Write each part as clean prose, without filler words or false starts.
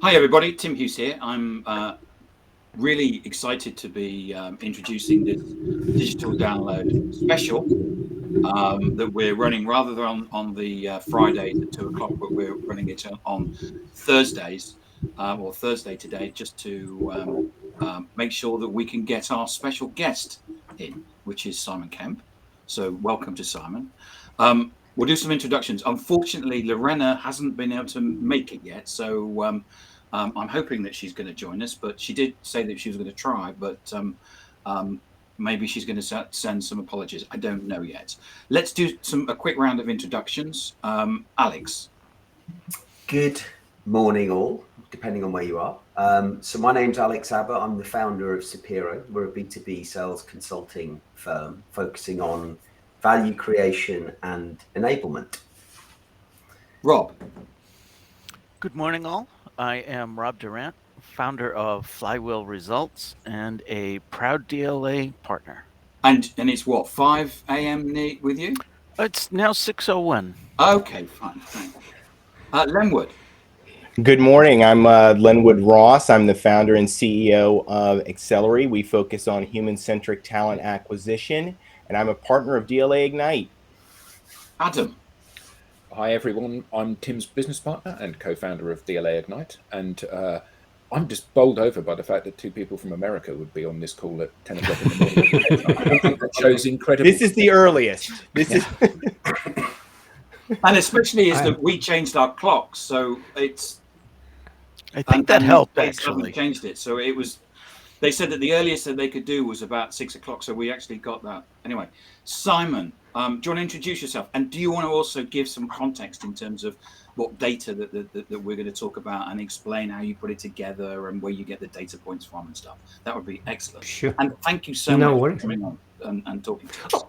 Hi everybody, Tim Hughes here. I'm really excited to be introducing this digital download special that we're running rather than on the Fridays at 2:00, but we're running it on Thursdays or Thursday today, just to make sure that we can get our special guest in, which is Simon Kemp. So welcome to Simon. We'll do some introductions. Unfortunately, Lorena hasn't been able to make it yet, so I'm hoping that she's going to join us, but she did say that she was going to try, but maybe she's going to send some apologies. I don't know yet. Let's do a quick round of introductions. Alex. Good morning, all, depending on where you are. So my name's Alex Abbott. I'm the founder of Sapiro. We're a B2B sales consulting firm focusing on value creation and enablement. Rob. Good morning, all. I am Rob Durant, founder of Flywheel Results and a proud DLA partner. And it's what, 5 a.m. with you? It's now 6:01. Okay, fine. Thanks. Lenwood. Good morning. I'm Lenwood Ross. I'm the founder and CEO of Accelerate. We focus on human-centric talent acquisition, and I'm a partner of DLA Ignite. Adam. Hi, everyone. I'm Tim's business partner and co-founder of DLA Ignite, and I'm just bowled over by the fact that two people from America would be on this call at 10 o'clock in the morning. I think that show's incredible. This is the earliest. And especially is that we changed our clocks, so it's... I think that helped, actually. They changed it, so it was... They said that the earliest that they could do was about 6 o'clock, so we actually got that. Anyway, Simon, do you want to introduce yourself? And do you want to also give some context in terms of what data that we're going to talk about and explain how you put it together and where you get the data points from and stuff? That would be excellent. Sure. And thank you so much for coming on and talking to us.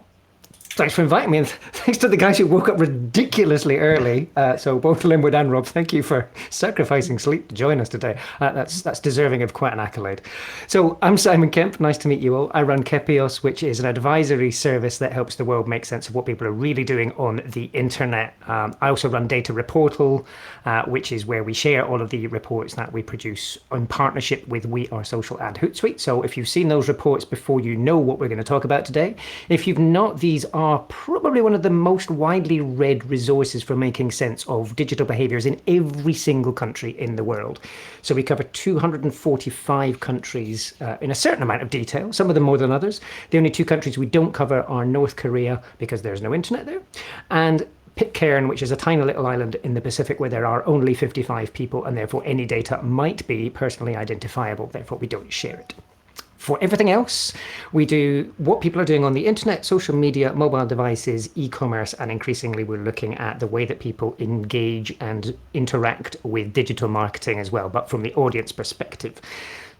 Thanks for inviting me, and thanks to the guys who woke up ridiculously early. So both Linwood and Rob, thank you for sacrificing sleep to join us today. That's deserving of quite an accolade. So I'm Simon Kemp. Nice to meet you all. I run Kepios, which is an advisory service that helps the world make sense of what people are really doing on the internet. I also run Data Reportal, which is where we share all of the reports that we produce in partnership with We Are Social and Hootsuite. So if you've seen those reports before, you know what we're going to talk about today. If you've not, these are probably one of the most widely read resources for making sense of digital behaviors in every single country in the world. So we cover 245 countries in a certain amount of detail, some of them more than others. The only two countries we don't cover are North Korea, because there's no internet there, and Pitcairn, which is a tiny little island in the Pacific where there are only 55 people, and therefore any data might be personally identifiable, therefore we don't share it. For everything else, we do what people are doing on the internet, social media, mobile devices, e-commerce, and increasingly we're looking at the way that people engage and interact with digital marketing as well, but from the audience perspective.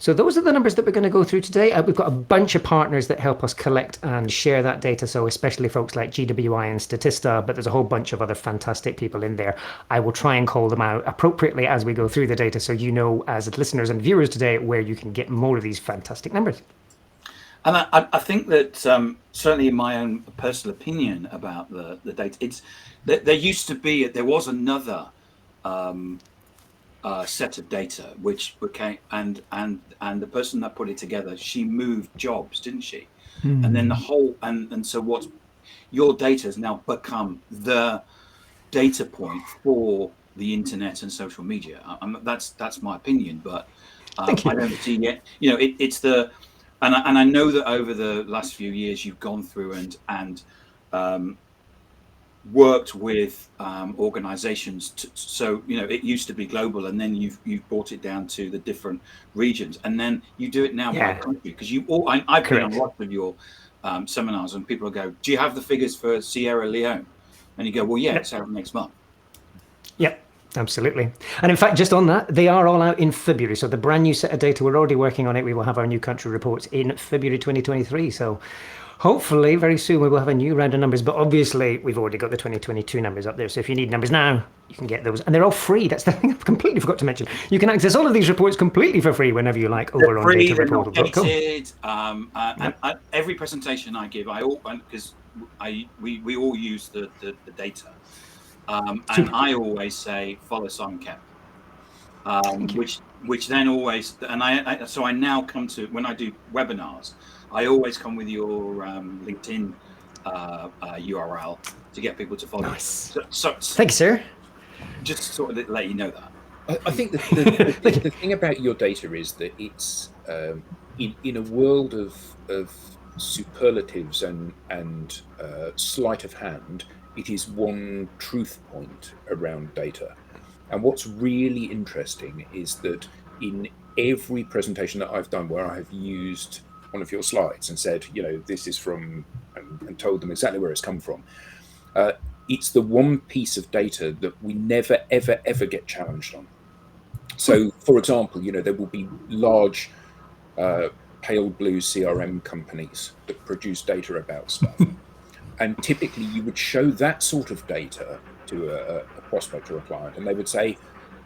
So those are the numbers that we're going to go through today. We've got a bunch of partners that help us collect and share that data, so especially folks like GWI and Statista, but there's a whole bunch of other fantastic people in there. I will try and call them out appropriately as we go through the data, so you know, as listeners and viewers today, where you can get more of these fantastic numbers. And I think that certainly in my own personal opinion about the data, it's there was another set of data which became and the person that put it together, she moved jobs, didn't she? And then the whole and so what your data has now become the data point for the internet and social media. That's my opinion, but I don't see yet. You know, it's the and I know that over the last few years you've gone through and worked with organizations so you know it used to be global, and then you've brought it down to the different regions, and then you do it now by country, because I've been on lots of your seminars and people will go, do you have the figures for Sierra Leone? And you go, well, yeah, it's out next month. Yep. Absolutely. And in fact, just on that, they are all out in February. So the brand new set of data, we're already working on it. We will have our new country reports in February 2023. So hopefully very soon we will have a new round of numbers. But obviously, we've already got the 2022 numbers up there. So if you need numbers now, you can get those. And they're all free. That's the thing I completely forgot to mention. You can access all of these reports completely for free whenever you like over on datareportal.com. And every presentation I give, because we all use the data. And I always say, follow Simon Kemp. which then always, and so I now come to, when I do webinars, I always come with your LinkedIn URL to get people to follow. Nice. So thanks, sir. Just sort of let you know that. I think the thing about your data is that it's in a world of superlatives and sleight of hand, it is one truth point around data. And what's really interesting is that in every presentation that I've done where I have used one of your slides and said, this is from, and told them exactly where it's come from, it's the one piece of data that we never, ever, ever get challenged on. So, for example, there will be large pale blue CRM companies that produce data about stuff. And typically you would show that sort of data to a prospect or a client, and they would say,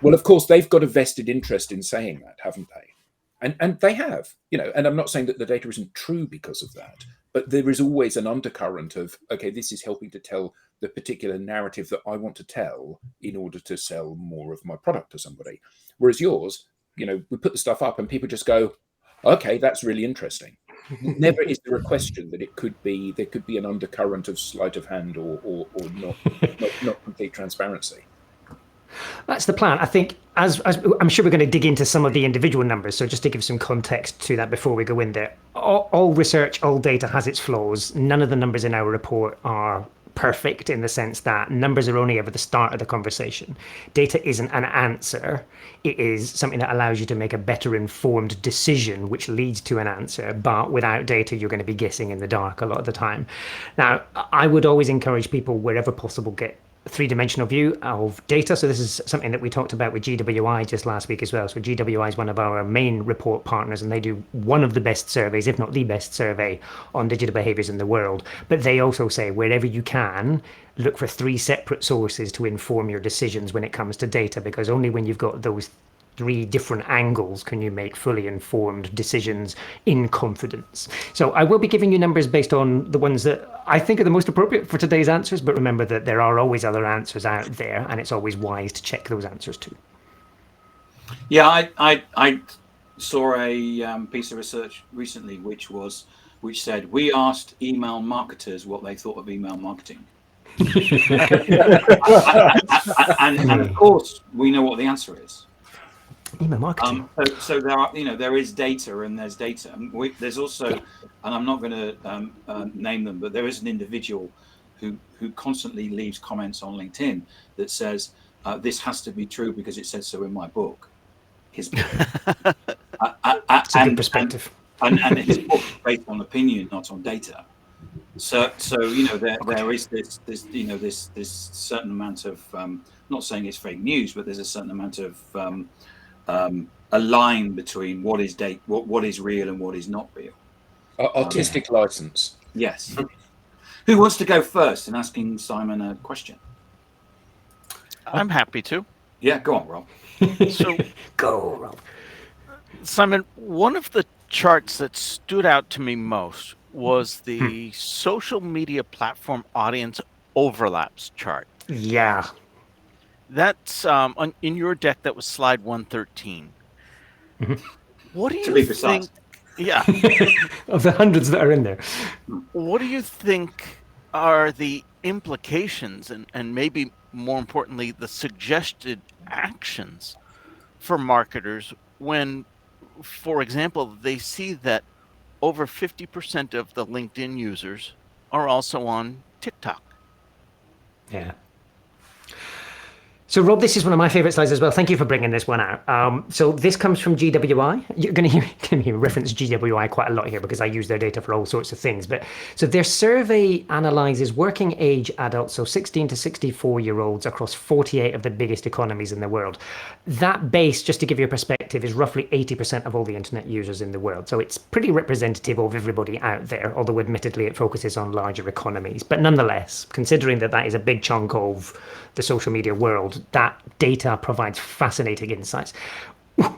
well, of course, they've got a vested interest in saying that, haven't they? And they have, and I'm not saying that the data isn't true because of that, but there is always an undercurrent of, okay, this is helping to tell the particular narrative that I want to tell in order to sell more of my product to somebody. Whereas yours, we put the stuff up and people just go, okay, that's really interesting. Never is there a question that there could be an undercurrent of sleight of hand or not complete transparency. That's the plan. I think, as I'm sure we're going to dig into some of the individual numbers. So just to give some context to that before we go in there, all research, all data has its flaws. None of the numbers in our report are perfect in the sense that numbers are only ever the start of the conversation. Data isn't an answer. It is something that allows you to make a better informed decision, which leads to an answer. But without data, you're going to be guessing in the dark a lot of the time. Now, I would always encourage people, wherever possible, get three-dimensional view of data. So this is something that we talked about with GWI just last week as well. So GWI is one of our main report partners, and they do one of the best surveys, if not the best survey on digital behaviors in the world. But they also say, wherever you can, look for 3 separate sources to inform your decisions when it comes to data, because only when you've got those 3 different angles can you make fully informed decisions in confidence. So I will be giving you numbers based on the ones that I think are the most appropriate for today's answers, but remember that there are always other answers out there, and it's always wise to check those answers too. Yeah, I saw a piece of research recently which said, we asked email marketers what they thought of email marketing. and of course we know what the answer is. Email marketing. So there are, there is data, and there's data. And there's also, and I'm not going to name them, but there is an individual who constantly leaves comments on LinkedIn that says, this has to be true because it says so in my book. His book. That's a good perspective. And his book is based on opinion, not on data. So there is this certain amount of, not saying it's fake news, but there's a certain amount of a line between what is what is real and what is not real. Artistic license. Yes. Who wants to go first in asking Simon a question? I'm happy to. Yeah, go on, Rob. So, go, Rob. Simon, one of the charts that stood out to me most was the social media platform audience overlaps chart. Yeah. That's in your deck. That was slide 113. What do you think? Precise. Yeah. Of the hundreds that are in there. What do you think are the implications and maybe more importantly, the suggested actions for marketers when, for example, they see that over 50% of the LinkedIn users are also on TikTok? Yeah. So, Rob, this is one of my favorite slides as well. Thank you for bringing this one out. So this comes from GWI. You're going to hear me reference GWI quite a lot here because I use their data for all sorts of things. But so their survey analyzes working age adults, so 16 to 64-year-olds across 48 of the biggest economies in the world. That base, just to give you a perspective, is roughly 80% of all the internet users in the world. So it's pretty representative of everybody out there, although admittedly it focuses on larger economies. But nonetheless, considering that that is a big chunk of the social media world, that data provides fascinating insights.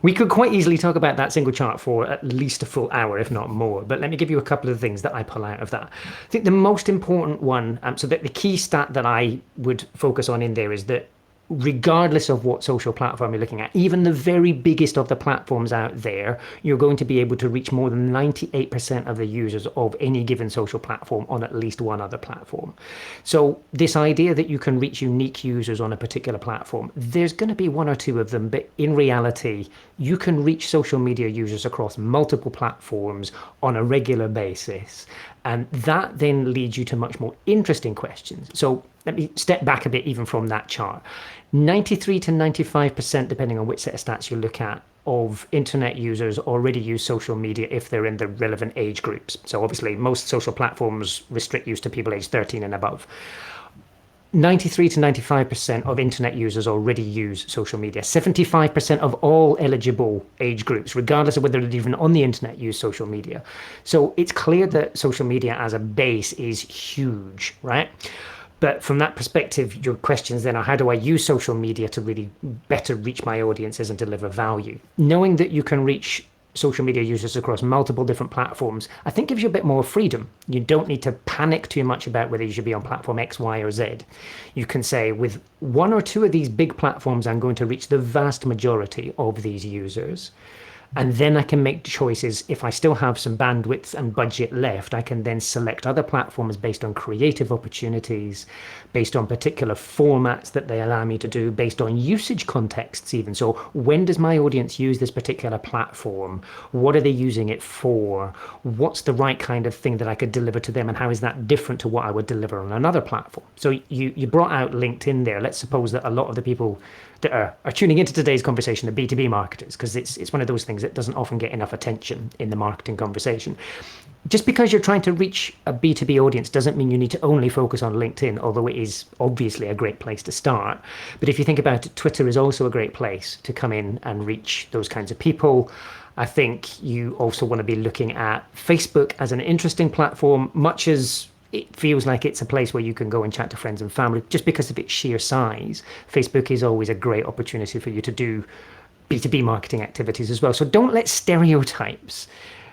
We could quite easily talk about that single chart for at least a full hour, if not more. But let me give you a couple of things that I pull out of that. I think the most important one, so that the key stat that I would focus on in there is that regardless of what social platform you're looking at, even the very biggest of the platforms out there, you're going to be able to reach more than 98% of the users of any given social platform on at least one other platform. So this idea that you can reach unique users on a particular platform, there's going to be one or two of them, but in reality, you can reach social media users across multiple platforms on a regular basis. And that then leads you to much more interesting questions. So let me step back a bit even from that chart. 93 to 95%, depending on which set of stats you look at, of internet users already use social media if they're in the relevant age groups. So obviously most social platforms restrict use to people aged 13 and above. 93 to 95% of internet users already use social media. 75% of all eligible age groups, regardless of whether they're even on the internet, use social media. So it's clear that social media as a base is huge, right? But from that perspective, your questions then are, how do I use social media to really better reach my audiences and deliver value? Knowing that you can reach social media users across multiple different platforms, I think gives you a bit more freedom. You don't need to panic too much about whether you should be on platform X, Y, or Z. You can say, with one or two of these big platforms, I'm going to reach the vast majority of these users. And then I can make choices. If I still have some bandwidth and budget left, I can then select other platforms based on creative opportunities, based on particular formats that they allow me to do, based on usage contexts even. So when does my audience use this particular platform? What are they using it for? What's the right kind of thing that I could deliver to them? And how is that different to what I would deliver on another platform? So you brought out LinkedIn there. Let's suppose that a lot of the people that are tuning into today's conversation are B2B marketers, because it's one of those things that doesn't often get enough attention in the marketing conversation. Just because you're trying to reach a B2B audience doesn't mean you need to only focus on LinkedIn, although it is obviously a great place to start. But if you think about it, Twitter is also a great place to come in and reach those kinds of people. I think you also want to be looking at Facebook as an interesting platform, much as it feels like it's a place where you can go and chat to friends and family. Just because of its sheer size, Facebook is always a great opportunity for you to do B2B marketing activities as well. So don't let stereotypes,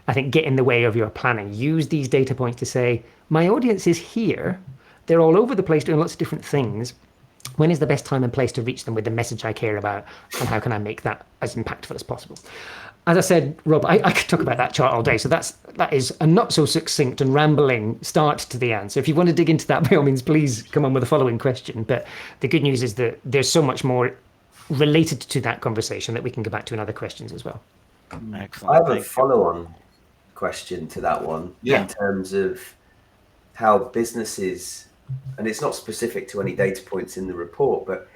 I think, get in the way of your planning. Use these data points to say, my audience is here. They're all over the place doing lots of different things. When is the best time and place to reach them with the message I care about? And how can I make that as impactful as possible? As I said, Rob, I could talk about that chart all day. So that is a not so succinct and rambling start to the answer. If you want to dig into that, by all means, please come on with a following question. But the good news is that there's so much more related to that conversation that we can go back to in other questions as well. Excellent. I have a follow-on question to that one in terms of how businesses, and it's not specific to any data points in the report, but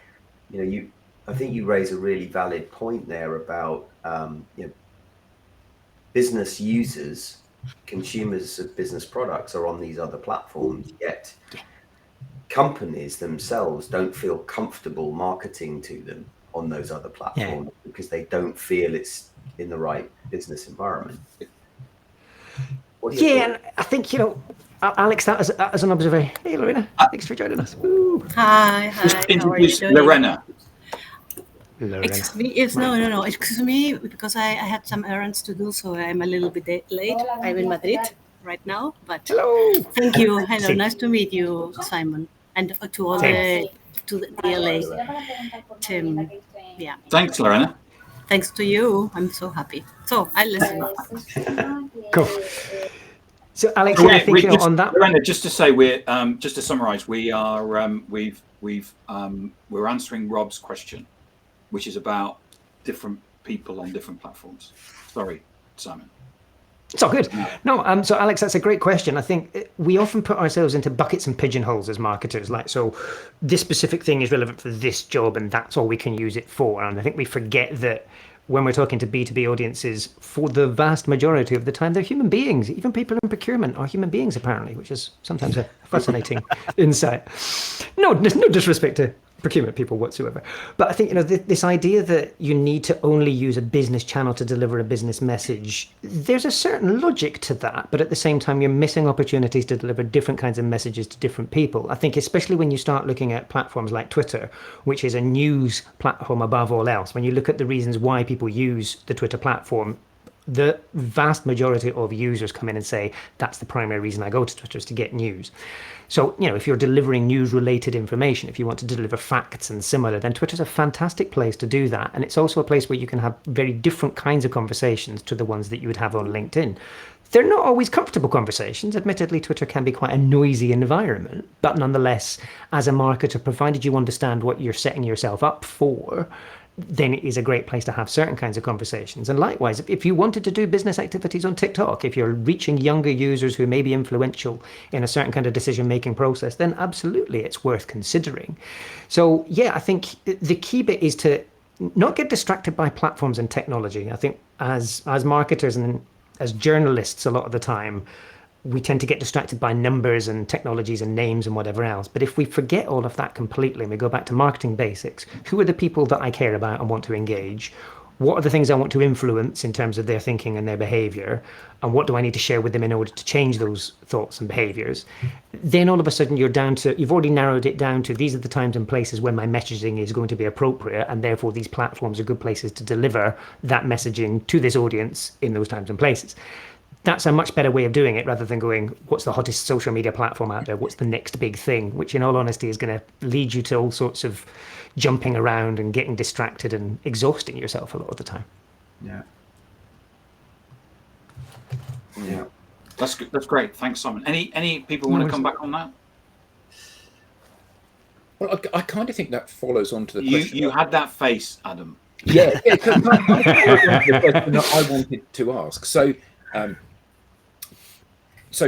I think you raise a really valid point there about business users, consumers of business products are on these other platforms, yet companies themselves don't feel comfortable marketing to them on those other platforms because they don't feel it's in the right business environment. And I think, Alex, that as an observation. Hey, Lorena, thanks for joining us. Woo. Hi. Just introduce Lorena. Excuse me. Yes, no. Excuse me, because I had some errands to do, so I'm a little bit late. I'm in Madrid right now, but hello. Thank you. Hello, nice to meet you, Simon, and to all the DLA team. Yeah. Thanks, Lorena. Thanks to you. I'm so happy. So I listen. Cool. So Alex, I think on that, Lorena, just to say, we're just to summarise, we are we're answering Rob's question, which is about different people on different platforms. Sorry, Simon. It's all good. No, so Alex, that's a great question. I think we often put ourselves into buckets and pigeonholes as marketers. Like, so this specific thing is relevant for this job and that's all we can use it for. And I think we forget that when we're talking to B2B audiences, for the vast majority of the time, they're human beings. Even people in procurement are human beings, apparently, which is sometimes a fascinating insight. No disrespect to procurement people whatsoever. But I think, this idea that you need to only use a business channel to deliver a business message, there's a certain logic to that. But at the same time, you're missing opportunities to deliver different kinds of messages to different people. I think especially when you start looking at platforms like Twitter, which is a news platform above all else, when you look at the reasons why people use the Twitter platform, the vast majority of users come in and say, that's the primary reason I go to Twitter, is to get news. So, if you're delivering news-related information, if you want to deliver facts and similar, then Twitter's a fantastic place to do that. And it's also a place where you can have very different kinds of conversations to the ones that you would have on LinkedIn. They're not always comfortable conversations. Admittedly, Twitter can be quite a noisy environment, but nonetheless, as a marketer, provided you understand what you're setting yourself up for, then it is a great place to have certain kinds of conversations. And likewise, if you wanted to do business activities on TikTok, if you're reaching younger users who may be influential in a certain kind of decision-making process, then absolutely it's worth considering. So yeah, I think the key bit is to not get distracted by platforms and technology. I think as marketers and as journalists, a lot of the time, we tend to get distracted by numbers and technologies and names and whatever else. But if we forget all of that completely and we go back to marketing basics, who are the people that I care about and want to engage? What are the things I want to influence in terms of their thinking and their behavior? And what do I need to share with them in order to change those thoughts and behaviors? Then all of a sudden you've already narrowed it down to, these are the times and places when my messaging is going to be appropriate, and therefore these platforms are good places to deliver that messaging to this audience in those times and places. That's a much better way of doing it, rather than going, what's the hottest social media platform out there? What's the next big thing? Which in all honesty is going to lead you to all sorts of jumping around and getting distracted and exhausting yourself a lot of the time. Yeah. That's good. That's great. Thanks, Simon. Any people want to come back on that? Well, I kind of think that follows on to the question. You had that face, Adam. Yeah, that follows on to the question that I wanted to ask. So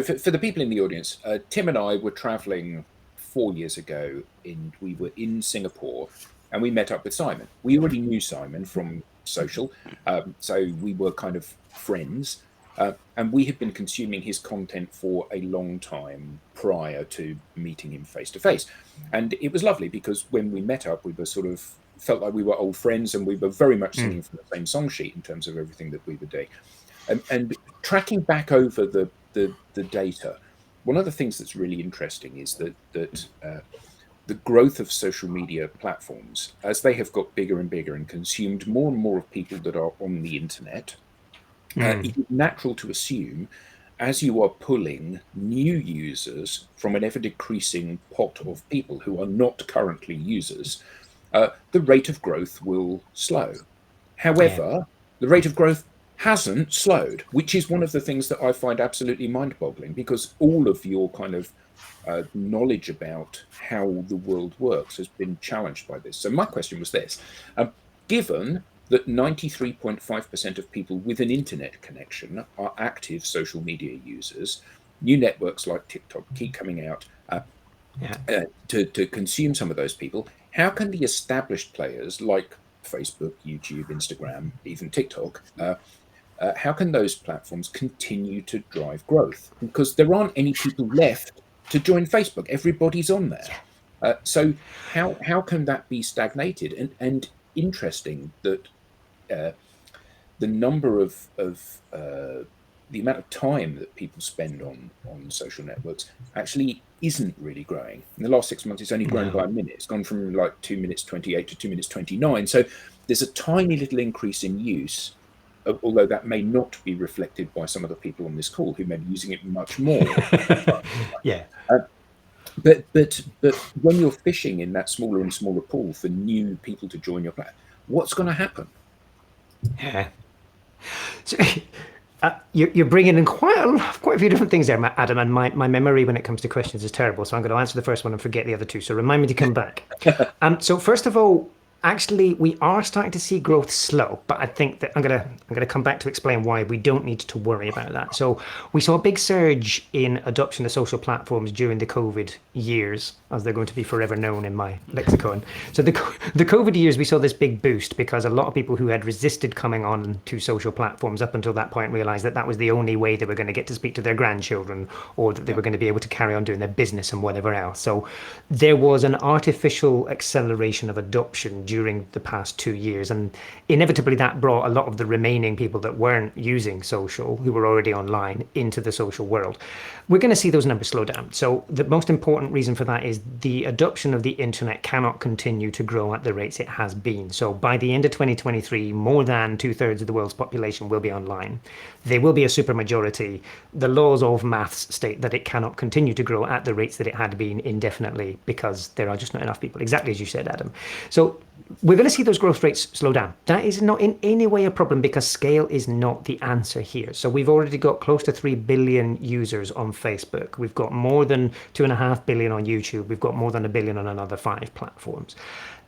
for the people in the audience, Tim and I were traveling 4 years ago, and we were in Singapore, and we met up with Simon. We already knew Simon from social, so we were kind of friends, and we had been consuming his content for a long time prior to meeting him face to face. And it was lovely because when we met up, we were sort of felt like we were old friends, and we were very much singing from the same song sheet in terms of everything that we were doing. And tracking back over the data, one of the things that's really interesting is that the growth of social media platforms, as they have got bigger and bigger and consumed more and more of people that are on the internet, it is natural to assume, as you are pulling new users from an ever-decreasing pot of people who are not currently users, the rate of growth will slow. However, the rate of growth hasn't slowed, which is one of the things that I find absolutely mind-boggling, because all of your kind of knowledge about how the world works has been challenged by this. So my question was this: given that 93.5% of people with an internet connection are active social media users, new networks like TikTok keep coming out to consume some of those people, how can the established players like Facebook, YouTube, Instagram, even TikTok, how can those platforms continue to drive growth? Because there aren't any people left to join Facebook. Everybody's on there. So how can that be stagnated? And interesting that the number of the amount of time that people spend on social networks actually isn't really growing. In the last 6 months, it's only grown by a minute. It's gone from like 2 minutes 28 to 2 minutes 29. So there's a tiny little increase in use, although that may not be reflected by some of the people on this call who may be using it much more. But when you're fishing in that smaller and smaller pool for new people to join your platform, what's going to happen? Yeah. So, you're bringing in quite a few different things there, Adam, and my memory when it comes to questions is terrible, so I'm going to answer the first one and forget the other two, so remind me to come back. So first of all, actually, we are starting to see growth slow, but I think that I'm gonna come back to explain why we don't need to worry about that. So we saw a big surge in adoption of social platforms during the COVID years, as they're going to be forever known in my lexicon. So the COVID years, we saw this big boost because a lot of people who had resisted coming on to social platforms up until that point realized that that was the only way they were going to get to speak to their grandchildren, or that they were going to be able to carry on doing their business and whatever else. So there was an artificial acceleration of adoption during the past 2 years. And inevitably that brought a lot of the remaining people that weren't using social, who were already online, into the social world. We're going to see those numbers slow down. So the most important reason for that is the adoption of the internet cannot continue to grow at the rates it has been. So by the end of 2023, more than 2/3 of the world's population will be online. They will be a supermajority. The laws of maths state that it cannot continue to grow at the rates that it had been indefinitely because there are just not enough people, exactly as you said, Adam. So we're going to see those growth rates slow down. That is not in any way a problem because scale is not the answer here. So we've already got close to 3 billion users on Facebook. We've got more than 2.5 billion on YouTube. We've got more than 1 billion on another 5 platforms.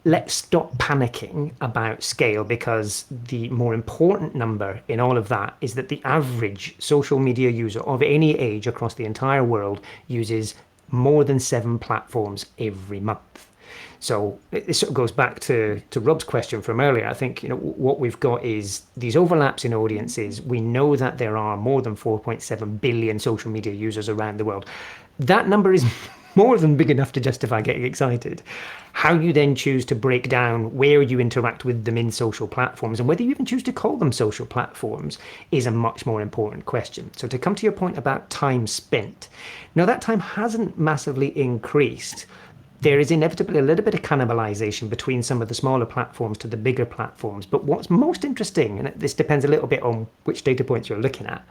Let's stop panicking about scale because the more important number in all of that is that the average social media user of any age across the entire world uses more than 7 platforms every month. So it sort of goes back to Rob's question from earlier. I think what we've got is these overlaps in audiences. We know that there are more than 4.7 billion social media users around the world. That number is more than big enough to justify getting excited. How you then choose to break down where you interact with them in social platforms and whether you even choose to call them social platforms is a much more important question. So to come to your point about time spent, now that time hasn't massively increased. There is inevitably a little bit of cannibalization between some of the smaller platforms to the bigger platforms. But what's most interesting, and this depends a little bit on which data points you're looking at,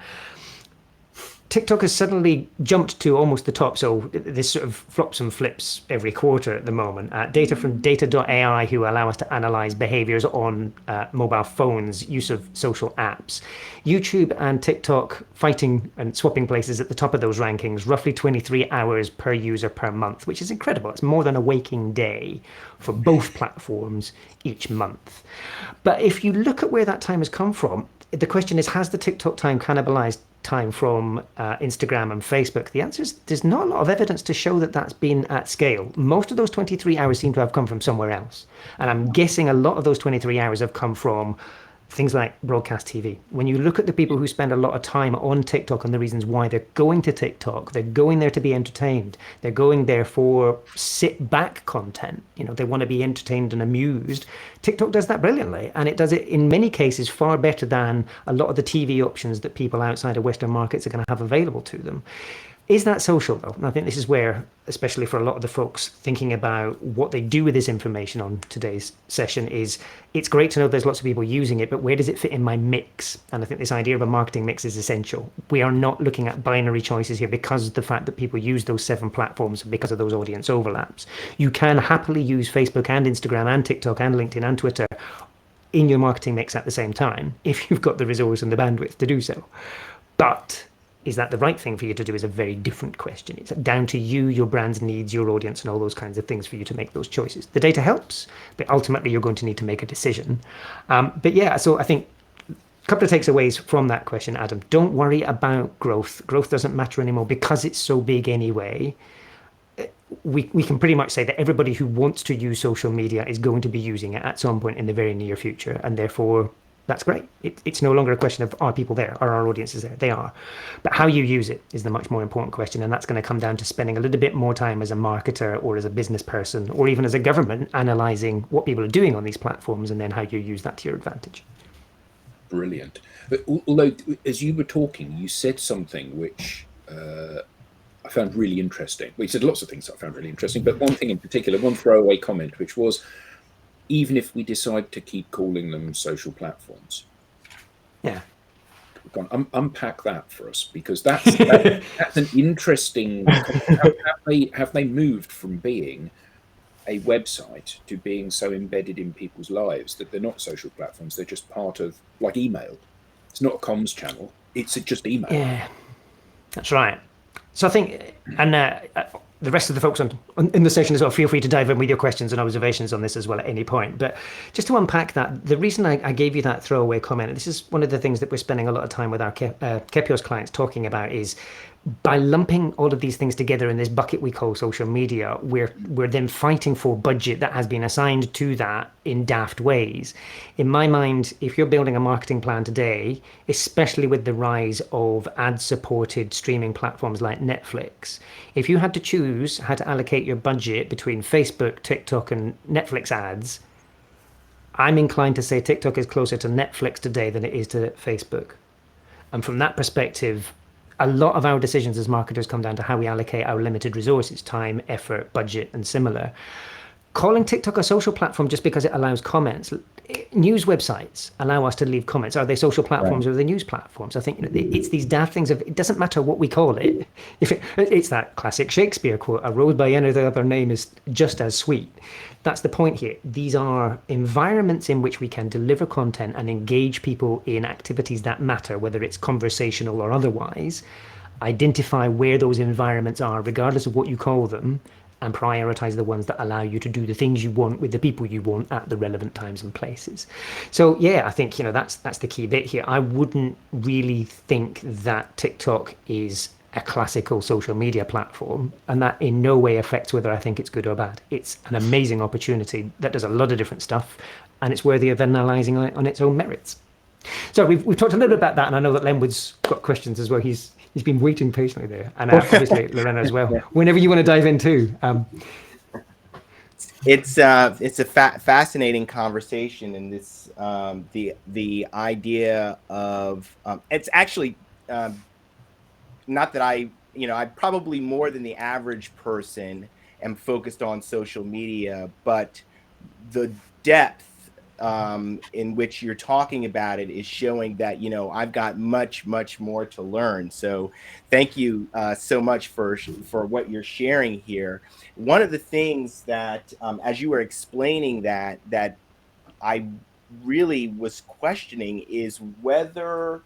TikTok has suddenly jumped to almost the top. So this sort of flops and flips every quarter at the moment. Data from data.ai, who allow us to analyze behaviors on mobile phones, use of social apps. YouTube and TikTok fighting and swapping places at the top of those rankings, roughly 23 hours per user per month, which is incredible. It's more than a waking day for both platforms each month. But if you look at where that time has come from, the question is, has the TikTok time cannibalized time from Instagram and Facebook? The answer is there's not a lot of evidence to show that that's been at scale. Most of those 23 hours seem to have come from somewhere else. And I'm guessing a lot of those 23 hours have come from things like broadcast TV. When you look at the people who spend a lot of time on TikTok and the reasons why they're going to TikTok, they're going there to be entertained. They're going there for sit back content. They want to be entertained and amused. TikTok does that brilliantly, and it does it in many cases far better than a lot of the TV options that people outside of Western markets are going to have available to them. Is that social, though? And I think this is where, especially for a lot of the folks thinking about what they do with this information on today's session, is it's great to know there's lots of people using it, but where does it fit in my mix? And I think this idea of a marketing mix is essential. We are not looking at binary choices here because of the fact that people use those 7 platforms because of those audience overlaps. You can happily use Facebook and Instagram and TikTok and LinkedIn and Twitter in your marketing mix at the same time if you've got the resource and the bandwidth to do so. But is that the right thing for you to do is a very different question. It's down to you, your brand's needs, your audience, and all those kinds of things for you to make those choices. The data helps, but ultimately you're going to need to make a decision. But yeah, so I think a couple of takeaways from that question, Adam. Don't worry about growth. Growth doesn't matter anymore because it's so big anyway. We can pretty much say that everybody who wants to use social media is going to be using it at some point in the very near future, and therefore that's great. It's no longer a question of are people there, are our audiences there? They are. But how you use it is the much more important question, and that's going to come down to spending a little bit more time as a marketer or as a business person or even as a government analysing what people are doing on these platforms and then how you use that to your advantage. Brilliant. But although, as you were talking, you said something which I found really interesting. Well, you said lots of things that I found really interesting, but one thing in particular, one throwaway comment, which was, even if we decide to keep calling them social platforms. Yeah. Unpack that for us, because that's an interesting. Have they moved from being a website to being so embedded in people's lives that they're not social platforms? They're just part of, like, email. It's not a comms channel. It's just email. Yeah, that's right. So I think, and the rest of the folks in the session as well, feel free to dive in with your questions and observations on this as well at any point. But just to unpack that, the reason I gave you that throwaway comment, and this is one of the things that we're spending a lot of time with our Kepios clients talking about, is by lumping all of these things together in this bucket we call social media, we're then fighting for budget that has been assigned to that in daft ways. In my mind, if you're building a marketing plan today, especially with the rise of ad-supported streaming platforms like Netflix, if you had to choose how to allocate your budget between Facebook, TikTok, and Netflix ads, I'm inclined to say TikTok is closer to Netflix today than it is to Facebook. And from that perspective, a lot of our decisions as marketers come down to how we allocate our limited resources, time, effort, budget, and similar. Calling TikTok a social platform just because it allows comments. News websites allow us to leave comments. Are they social platforms or are they news platforms? I think it's these daft things of it doesn't matter what we call it. It's that classic Shakespeare quote, a rose by any other name is just as sweet. That's the point here. These are environments in which we can deliver content and engage people in activities that matter, whether it's conversational or otherwise. Identify where those environments are, regardless of what you call them, and prioritize the ones that allow you to do the things you want with the people you want at the relevant times and places. So yeah, I think that's the key bit here. I wouldn't really think that TikTok is a classical social media platform, and that in no way affects whether I think it's good or bad. It's an amazing opportunity that does a lot of different stuff, and it's worthy of analysing on its own merits. So we've talked a little bit about that, and I know that Lenwood's got questions as well. He's been waiting patiently there, and obviously Lorena as well. Whenever you want to dive in too. It's a fascinating conversation, and this the idea of it's actually not that I probably more than the average person am focused on social media, but the depth in which you're talking about it is showing that I've got much more to learn. So thank you so much for what you're sharing here. One of the things that as you were explaining that I really was questioning is whether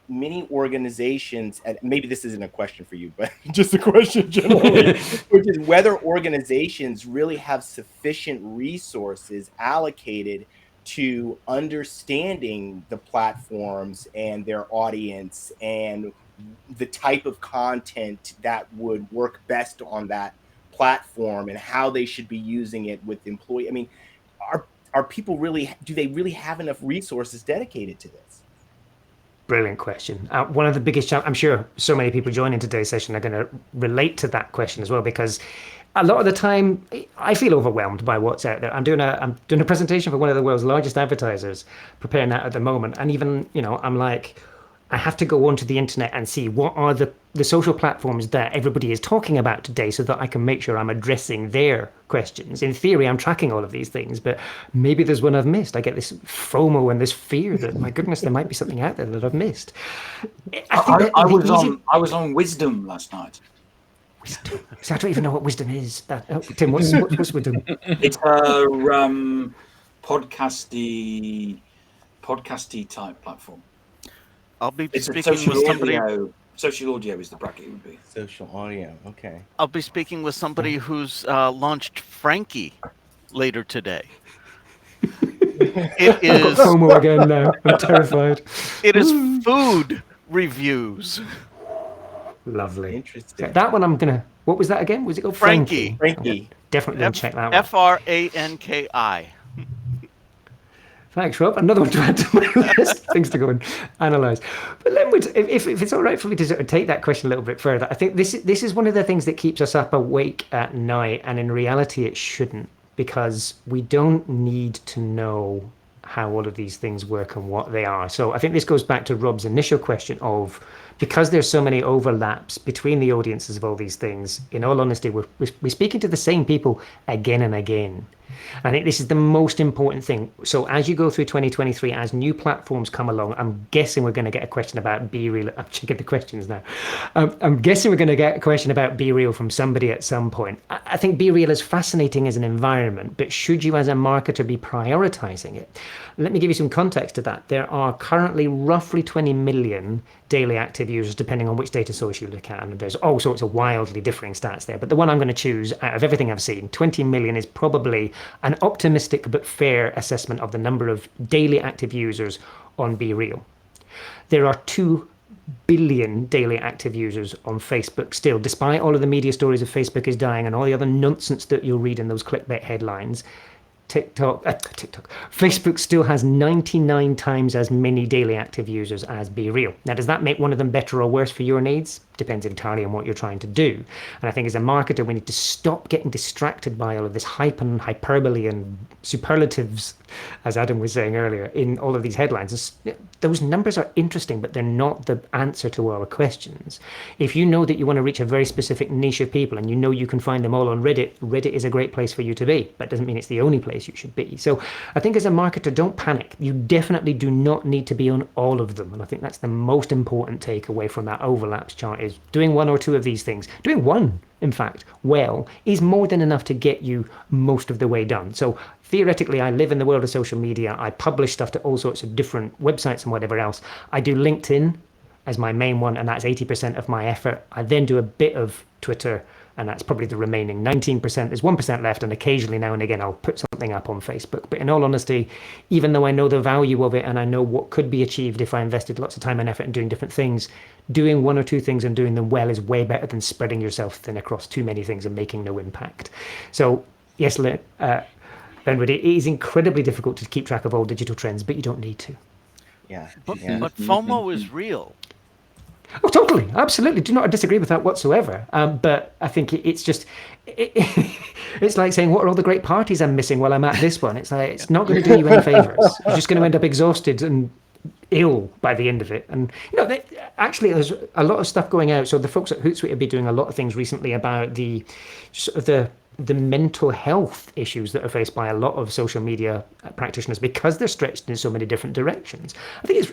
many organizations, and maybe this isn't a question for you, but just a question generally, which is whether organizations really have sufficient resources allocated to understanding the platforms and their audience and the type of content that would work best on that platform and how they should be using it with employees. I mean, are people do they really have enough resources dedicated to this? Brilliant question. One of the biggest challenges, I'm sure so many people joining today's session are going to relate to that question as well, because a lot of the time I feel overwhelmed by what's out there. I'm doing a presentation for one of the world's largest advertisers, preparing that at the moment. And even, I'm like, I have to go onto the internet and see what are the social platforms that everybody is talking about today so that I can make sure I'm addressing their questions. In theory, I'm tracking all of these things, but maybe there's one I've missed. I get this FOMO and this fear that, my goodness, there might be something out there that I've missed. I was on Wisdom last night. Wisdom. So I don't even know what Wisdom is. Tim, what's Wisdom? It's a podcasty type platform. I'll be It's speaking with somebody. Social audio is the bracket would be. Social audio, okay. I'll be speaking with somebody who's launched Frankie later today. It is. I've got FOMO again now. I'm terrified. It is food reviews. Lovely. Interesting. That one I'm gonna. What was that again? Was it called Frankie? Frankie. Definitely gonna check that one. Franki. Thanks, Rob. Another one to add to my list. Things to go and analyse. But Lenwood, if it's all right for me to sort of take that question a little bit further, I think this is one of the things that keeps us up awake at night, and in reality it shouldn't, because we don't need to know how all of these things work and what they are. So I think this goes back to Rob's initial question of, because there's so many overlaps between the audiences of all these things, in all honesty, we're speaking to the same people again and again. I think this is the most important thing. So as you go through 2023, as new platforms come along, I'm guessing we're going to get a question about Be Real. I'm checking the questions now. I'm guessing we're going to get a question about Be Real from somebody at some point. I think Be Real is fascinating as an environment, but should you as a marketer be prioritizing it? Let me give you some context to that. There are currently roughly 20 million daily active users, depending on which data source you look at. And there's all sorts of wildly differing stats there. But the one I'm going to choose out of everything I've seen, 20 million is probably an optimistic but fair assessment of the number of daily active users on Be Real. There are 2 billion daily active users on Facebook still, despite all of the media stories of Facebook is dying and all the other nonsense that you'll read in those clickbait headlines. Facebook still has 99 times as many daily active users as BeReal. Now, does that make one of them better or worse for your needs? Depends entirely on what you're trying to do. And I think as a marketer, we need to stop getting distracted by all of this hype and hyperbole and superlatives, as Adam was saying earlier, in all of these headlines. Those numbers are interesting, but they're not the answer to our questions. If you know that you want to reach a very specific niche of people and you know you can find them all on Reddit, Reddit is a great place for you to be, but it doesn't mean it's the only place you should be. So I think as a marketer, don't panic. You definitely do not need to be on all of them. And I think that's the most important takeaway from that overlaps chart, is doing one or two of these things. Doing one, in fact, well, is more than enough to get you most of the way done. So theoretically, I live in the world of social media. I publish stuff to all sorts of different websites and whatever else. I do LinkedIn as my main one, and that's 80% of my effort. I then do a bit of Twitter, and that's probably the remaining 19%. There's 1% left, and occasionally now and again I'll put something up on Facebook. But in all honesty, even though I know the value of it and I know what could be achieved if I invested lots of time and effort in doing different things, doing one or two things and doing them well is way better than spreading yourself thin across too many things and making no impact. So yes, Benwood, it is incredibly difficult to keep track of all digital trends, but you don't need to. Yeah. But FOMO is real. Oh, totally. Absolutely. Do not disagree with that whatsoever. But I think it's just, it's like saying, what are all the great parties I'm missing while I'm at this one? It's like, it's not going to do you any favors. You're just going to end up exhausted and ill by the end of it. And, actually, there's a lot of stuff going out. So the folks at Hootsuite have been doing a lot of things recently about the mental health issues that are faced by a lot of social media practitioners because they're stretched in so many different directions. I think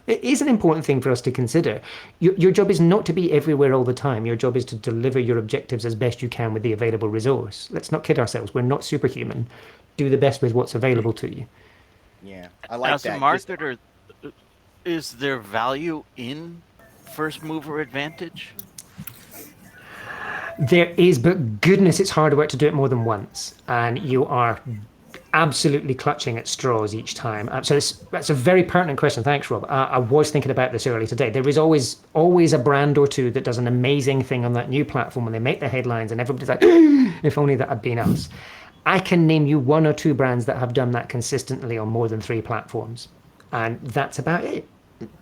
it is an important thing for us to consider. Your job is not to be everywhere all the time. Your job is to deliver your objectives as best you can with the available resource. Let's not kid ourselves. We're not superhuman. Do the best with what's available to you. Yeah, I like that. As a marketer, is there value in first mover advantage? There is, but goodness, it's hard work to do it more than once. And you are absolutely clutching at straws each time. So that's a very pertinent question. Thanks, Rob. I was thinking about this earlier today. There is always a brand or two that does an amazing thing on that new platform when they make the headlines and everybody's like, if only that had been us. I can name you one or two brands that have done that consistently on more than 3 platforms. And that's about it.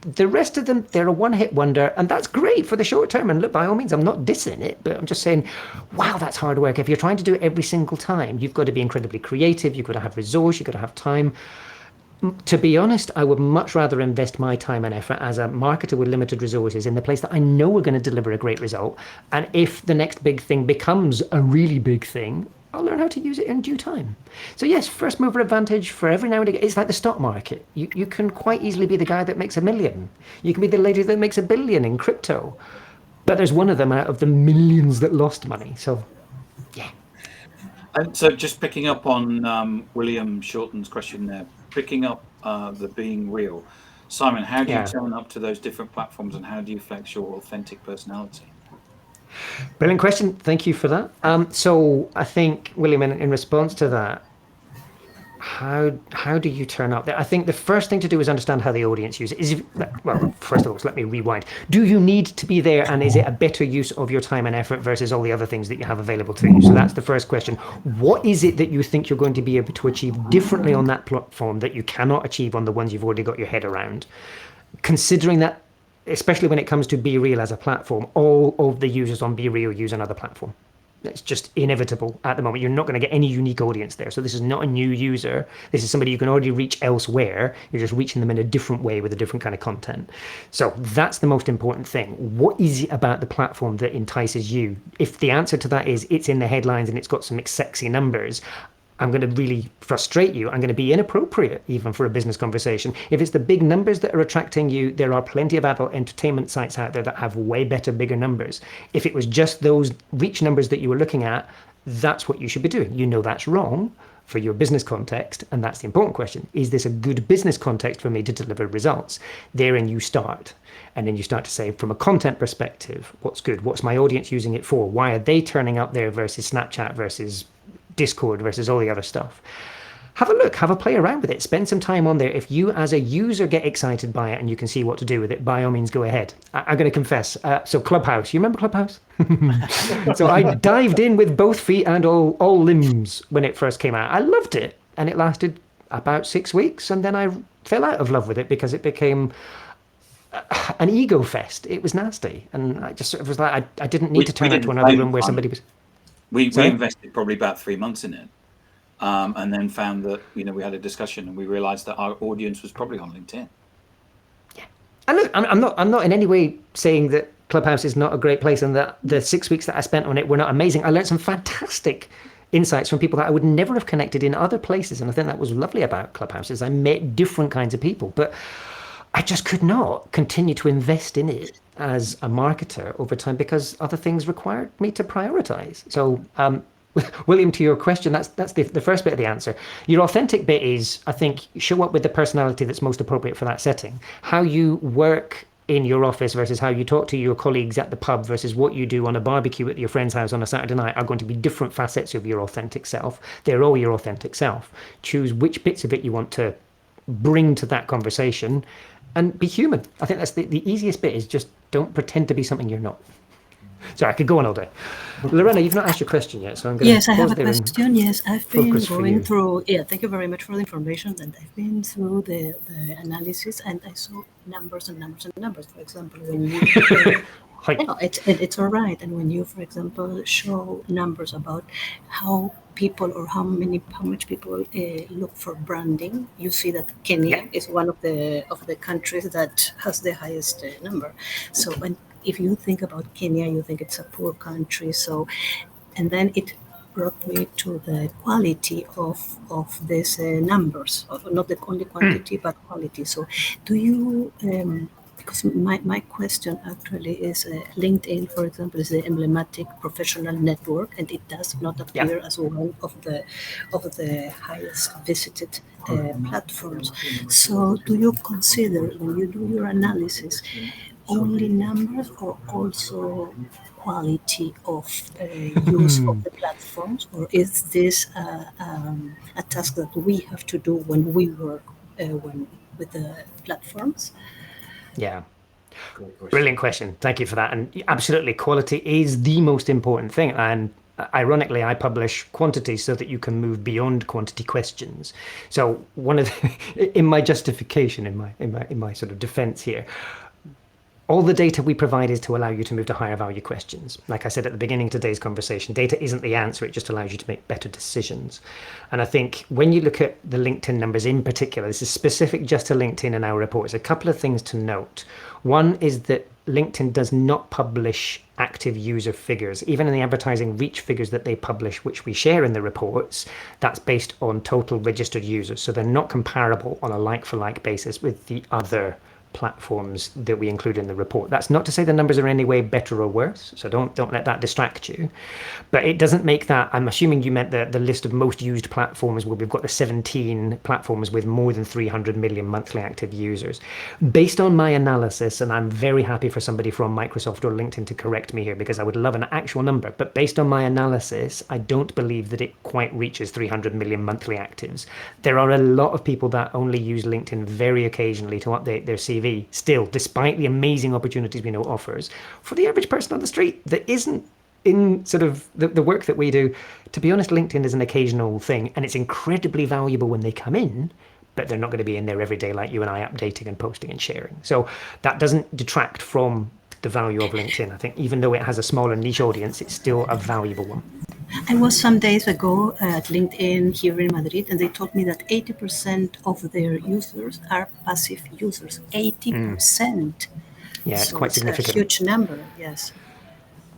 The rest of them, they're a one-hit wonder, and that's great for the short term. And look, by all means, I'm not dissing it, but I'm just saying, wow, that's hard work. If you're trying to do it every single time, you've got to be incredibly creative. You've got to have resource. You've got to have time. To be honest, I would much rather invest my time and effort as a marketer with limited resources in the place that I know we're going to deliver a great result. And if the next big thing becomes a really big thing, I'll learn how to use it in due time. So yes, first mover advantage for every now and again. It's like the stock market. You can quite easily be the guy that makes $1 million. You can be the lady that makes $1 billion in crypto. But there's one of them out of the millions that lost money. So, yeah. And so just picking up on William Shorten's question there, picking up the being real. Simon, how do you turn up to those different platforms and how do you flex your authentic personality? Brilliant question. Thank you for that. So I think, William, in response to that, how do you turn up there? I think the first thing to do is understand how the audience uses it. Well, first of all, let me rewind. Do you need to be there, and is it a better use of your time and effort versus all the other things that you have available to you? So that's the first question. What is it that you think you're going to be able to achieve differently on that platform that you cannot achieve on the ones you've already got your head around? Considering that, especially when it comes to BeReal as a platform, all of the users on BeReal use another platform. It's just inevitable at the moment. You're not going to get any unique audience there. So this is not a new user. This is somebody you can already reach elsewhere. You're just reaching them in a different way with a different kind of content. So that's the most important thing. What is it about the platform that entices you? If the answer to that is it's in the headlines and it's got some sexy numbers, I'm going to really frustrate you. I'm going to be inappropriate even for a business conversation. If it's the big numbers that are attracting you, there are plenty of adult entertainment sites out there that have way better, bigger numbers. If it was just those reach numbers that you were looking at, that's what you should be doing. You know that's wrong for your business context, and that's the important question. Is this a good business context for me to deliver results? Therein you start. And then you start to say, from a content perspective, what's good? What's my audience using it for? Why are they turning up there versus Snapchat versus Discord versus all the other stuff? Have a look, have a play around with it, spend some time on there. If you as a user get excited by it and you can see what to do with it, by all means go ahead. I'm going to confess, so Clubhouse, you remember Clubhouse? So I dived in with both feet and all limbs when it first came out. I loved it. and it lasted about 6 weeks, and then I fell out of love with it because it became an ego fest. It was nasty, and I just sort of was like, I didn't need to turn up to another room where somebody was. We invested probably about 3 months in it, and then found that we had a discussion and we realized that our audience was probably on LinkedIn. Yeah, and look, I'm not in any way saying that Clubhouse is not a great place and that the 6 weeks that I spent on it were not amazing. I learned some fantastic insights from people that I would never have connected in other places, and I think that was lovely about Clubhouse is I met different kinds of people, but I just could not continue to invest in it as a marketer over time because other things required me to prioritize. So, William, to your question, that's the first bit of the answer. Your authentic bit is, I think, show up with the personality that's most appropriate for that setting. How you work in your office versus how you talk to your colleagues at the pub versus what you do on a barbecue at your friend's house on a Saturday night are going to be different facets of your authentic self. They're all your authentic self. Choose which bits of it you want to bring to that conversation and be human. I think that's the easiest bit is just don't pretend to be something you're not. Sorry, I could go on all day. Lorena, you've not asked your question yet, so I'm going to Yes, I have a question. Yes, I've been going through. Yeah, thank you very much for the information. And I've been through the analysis, and I saw numbers and numbers and numbers. For example, when you, it's all right. And when you, for example, show numbers about how people or how much people look for branding, you see that Kenya is one of the countries that has the highest number. So when if you think about Kenya, you think it's a poor country. So, and then it brought me to the quality of these numbers, not the only quantity, but quality. So do you, because my question actually is LinkedIn, for example, is the emblematic professional network, and it does not appear as one of the highest visited platforms. So do you consider, when you do your analysis, only numbers or also quality of use of the platforms, or is this a task that we have to do when we work with the platforms? Yeah. Brilliant question. Thank you for that. And absolutely, quality is the most important thing. And ironically, I publish quantity so that you can move beyond quantity questions. So one of in my justification, in my sort of defense here, all the data we provide is to allow you to move to higher value questions. Like I said at the beginning of today's conversation, data isn't the answer, it just allows you to make better decisions. And I think when you look at the LinkedIn numbers in particular, this is specific just to LinkedIn and our reports, a couple of things to note. One is that LinkedIn does not publish active user figures. Even in the advertising reach figures that they publish, which we share in the reports, that's based on total registered users. So they're not comparable on a like-for-like basis with the other platforms that we include in the report. That's not to say the numbers are in any way better or worse, so don't let that distract you. But it doesn't make that, I'm assuming you meant the list of most used platforms where we've got the 17 platforms with more than 300 million monthly active users. Based on my analysis, and I'm very happy for somebody from Microsoft or LinkedIn to correct me here because I would love an actual number, but based on my analysis, I don't believe that it quite reaches 300 million monthly actives. There are a lot of people that only use LinkedIn very occasionally to update their CV still, despite the amazing opportunities we know it offers. For the average person on the street that isn't in sort of the work that we do, to be honest, LinkedIn is an occasional thing, and it's incredibly valuable when they come in, but they're not going to be in there every day like you and I, updating and posting and sharing. So that doesn't detract from the value of LinkedIn. I think even though it has a smaller niche audience, it's still a valuable one. I was some days ago at LinkedIn here in Madrid, and they told me that 80% of their users are passive users. 80%. Yeah, it's quite significant. A huge number, yes.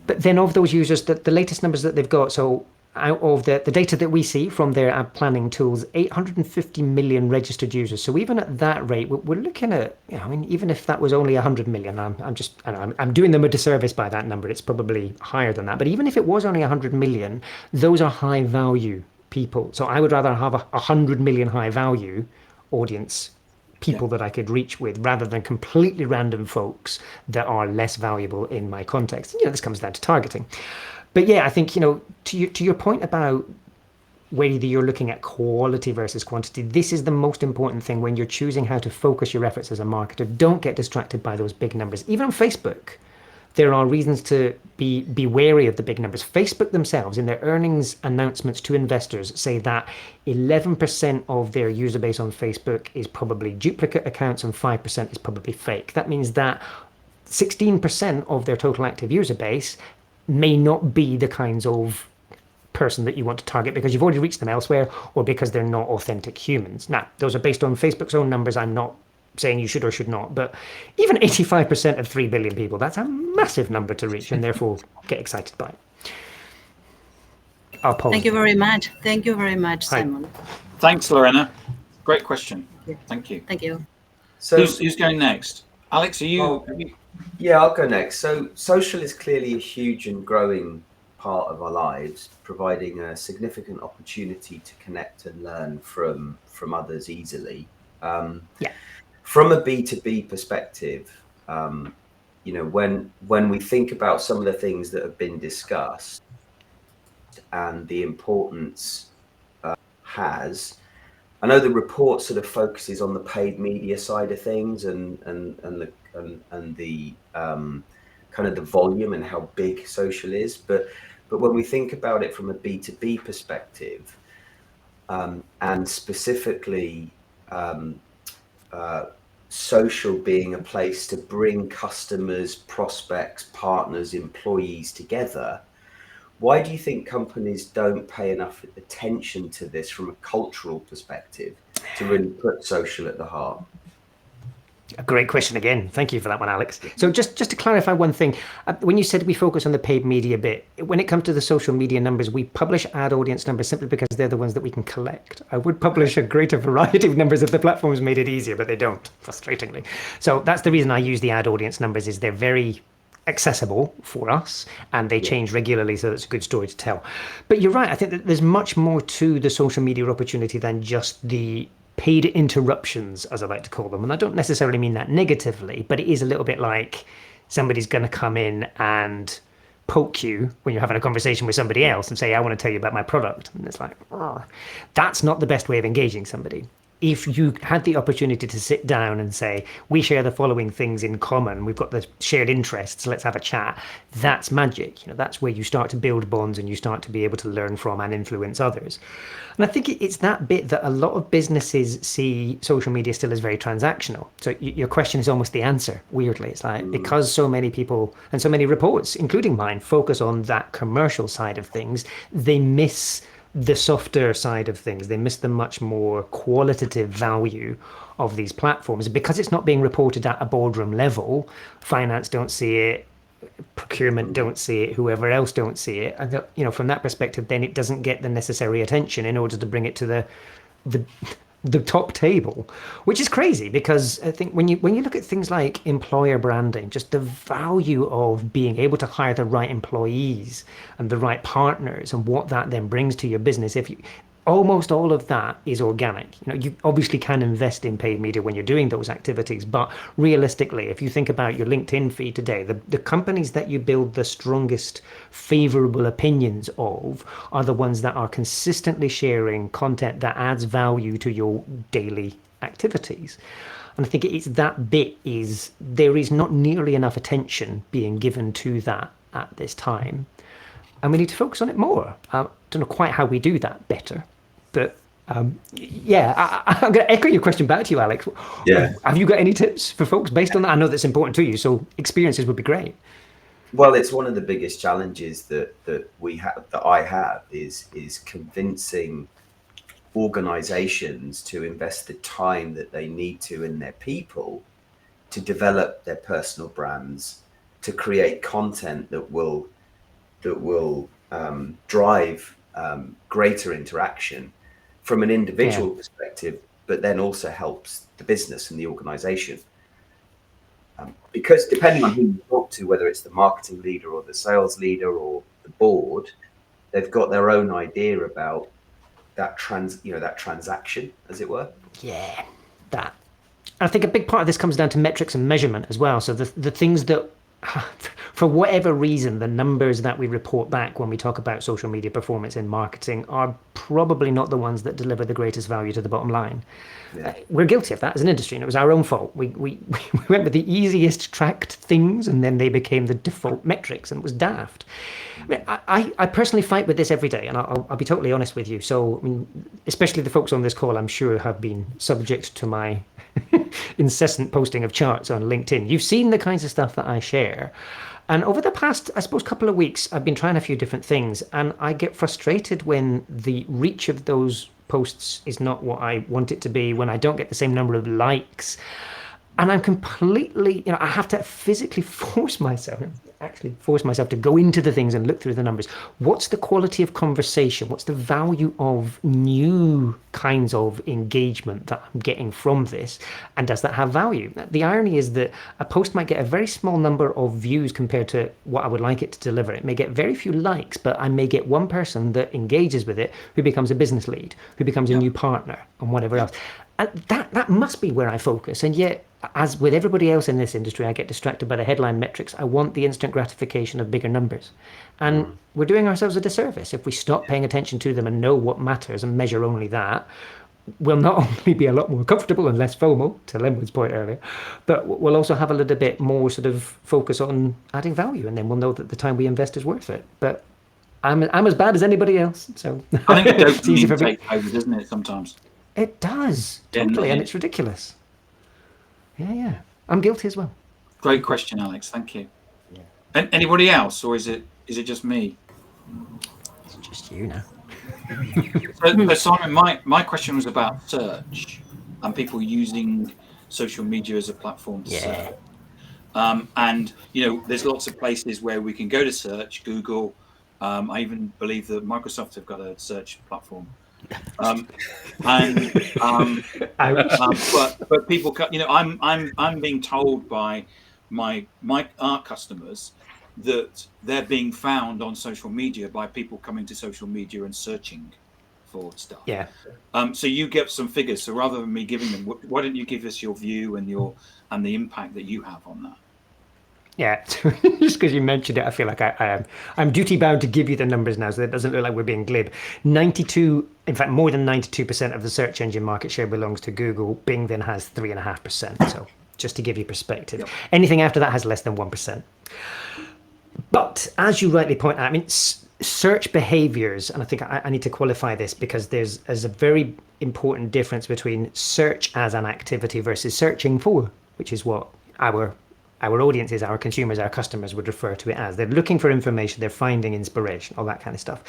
But then of those users, the latest numbers that they've got, so out of the data that we see from their ad planning tools, 850 million registered users. So even at that rate, we're looking at, I mean, even if that was only 100 million, I'm doing them a disservice by that number. It's probably higher than that. But even if it was only 100 million, those are high value people. So I would rather have 100 million high value audience people that I could reach with rather than completely random folks that are less valuable in my context. This comes down to targeting. But yeah, I think, to your point about whether you're looking at quality versus quantity, this is the most important thing when you're choosing how to focus your efforts as a marketer. Don't get distracted by those big numbers. Even on Facebook, there are reasons to be wary of the big numbers. Facebook themselves, in their earnings announcements to investors, say that 11% of their user base on Facebook is probably duplicate accounts and 5% is probably fake. That means that 16% of their total active user base may not be the kinds of person that you want to target because you've already reached them elsewhere or because they're not authentic humans. Now, those are based on Facebook's own numbers. I'm not saying you should or should not, but even 85% of 3 billion people, that's a massive number to reach, and therefore get excited by it. I'll pause. Thank you very much. Thank you very much, Hi. Simon. Thanks, Lorena. Great question. Thank you. Thank you. So Who's going next? Alex, are you? Yeah, I'll go next. So social is clearly a huge and growing part of our lives, providing a significant opportunity to connect and learn from others easily. From a B2B perspective, when we think about some of the things that have been discussed and the importance has, I know the report sort of focuses on the paid media side of things and the kind of the volume and how big social is, but when we think about it from a B2B perspective, and specifically social being a place to bring customers, prospects, partners, employees together, why do you think companies don't pay enough attention to this from a cultural perspective to really put social at the heart? A great question again. Thank you for that one, Alex. So just to clarify one thing, when you said we focus on the paid media bit, when it comes to the social media numbers, we publish ad audience numbers simply because they're the ones that we can collect. I would publish a greater variety of numbers if the platforms made it easier, but they don't, frustratingly. So that's the reason I use the ad audience numbers, is they're very accessible for us and they change regularly, so that's a good story to tell. But you're right, I think that there's much more to the social media opportunity than just the paid interruptions, as I like to call them. And I don't necessarily mean that negatively, but it is a little bit like somebody's going to come in and poke you when you're having a conversation with somebody else and say, I want to tell you about my product. And it's like, that's not the best way of engaging somebody. If you had the opportunity to sit down and say, we share the following things in common, we've got the shared interests, let's have a chat, that's magic. That's where you start to build bonds and you start to be able to learn from and influence others. And I think it's that bit that a lot of businesses see social media still as very transactional. So your question is almost the answer, weirdly. It's like, because so many people and so many reports, including mine, focus on that commercial side of things, they miss the softer side of things. They miss the much more qualitative value of these platforms. Because it's not being reported at a boardroom level, finance don't see it, procurement don't see it, whoever else don't see it. And from that perspective, then it doesn't get the necessary attention in order to bring it to the top table, which is crazy, because I think when you look at things like employer branding, just the value of being able to hire the right employees and the right partners and what that then brings to your business, almost all of that is organic. You obviously can invest in paid media when you're doing those activities, but realistically, if you think about your LinkedIn feed today, the companies that you build the strongest favorable opinions of are the ones that are consistently sharing content that adds value to your daily activities. And I think it's that bit there is not nearly enough attention being given to that at this time. And we need to focus on it more. I don't know quite how we do that better. But I'm going to echo your question back to you, Alex. Yeah. Have you got any tips for folks based on that? I know that's important to you, so experiences would be great. Well, it's one of the biggest challenges that I have is convincing organizations to invest the time that they need to in their people to develop their personal brands, to create content that will drive greater interaction from an individual perspective, but then also helps the business and the organization. Because depending on who you talk to, whether it's the marketing leader or the sales leader or the board, they've got their own idea about that transaction, as it were. Yeah, that. I think a big part of this comes down to metrics and measurement as well. So the things that, For whatever reason, the numbers that we report back when we talk about social media performance in marketing are probably not the ones that deliver the greatest value to the bottom line. We're guilty of that as an industry, and it was our own fault. We went with the easiest tracked things, and then they became the default metrics, and it was daft. I personally fight with this every day, and I'll be totally honest with you. So, I mean, especially the folks on this call, I'm sure, have been subject to my incessant posting of charts on LinkedIn. You've seen the kinds of stuff that I share. And over the past, I suppose, couple of weeks, I've been trying a few different things, and I get frustrated when the reach of those posts is not what I want it to be, when I don't get the same number of likes. And I'm completely, I have to physically force myself to go into the things and look through the numbers. What's the quality of conversation? What's the value of new kinds of engagement that I'm getting from this? And does that have value? The irony is that a post might get a very small number of views compared to what I would like it to deliver. It may get very few likes, but I may get one person that engages with it who becomes a business lead, who becomes a new partner, and whatever else. And that must be where I focus. And yet, as with everybody else in this industry, I get distracted by the headline metrics. I want the instant gratification of bigger numbers. And we're doing ourselves a disservice if we stop paying attention to them and know what matters and measure only that. We'll not only be a lot more comfortable and less FOMO, to Linwood's point earlier, but we'll also have a little bit more sort of focus on adding value. And then we'll know that the time we invest is worth it. But I'm as bad as anybody else. So I think it's easy for me. Over, doesn't it, sometimes? It does, totally, and it's ridiculous. Yeah. I'm guilty as well. Great question, Alex. Thank you. Yeah. Anybody else, or is it just me? It's just you now. So Simon, my question was about search and people using social media as a platform to search. And there's lots of places where we can go to search, Google. I even believe that Microsoft have got a search platform. But people, I'm being told by our customers that they're being found on social media by people coming to social media and searching for stuff. Yeah. So you get some figures. So rather than me giving them, why don't you give us your view and the impact that you have on that? Yeah, just because you mentioned it, I feel like I'm duty bound to give you the numbers now, so it doesn't look like we're being glib. 92, in fact, more than 92% of the search engine market share belongs to Google. Bing then has 3.5%. So just to give you perspective, yep. Anything after that has less than 1%. But as you rightly point out, I mean, search behaviors, and I think I need to qualify this because there's a very important difference between search as an activity versus searching for, which is what our audiences, our consumers, our customers would refer to it as. They're looking for information, they're finding inspiration, all that kind of stuff.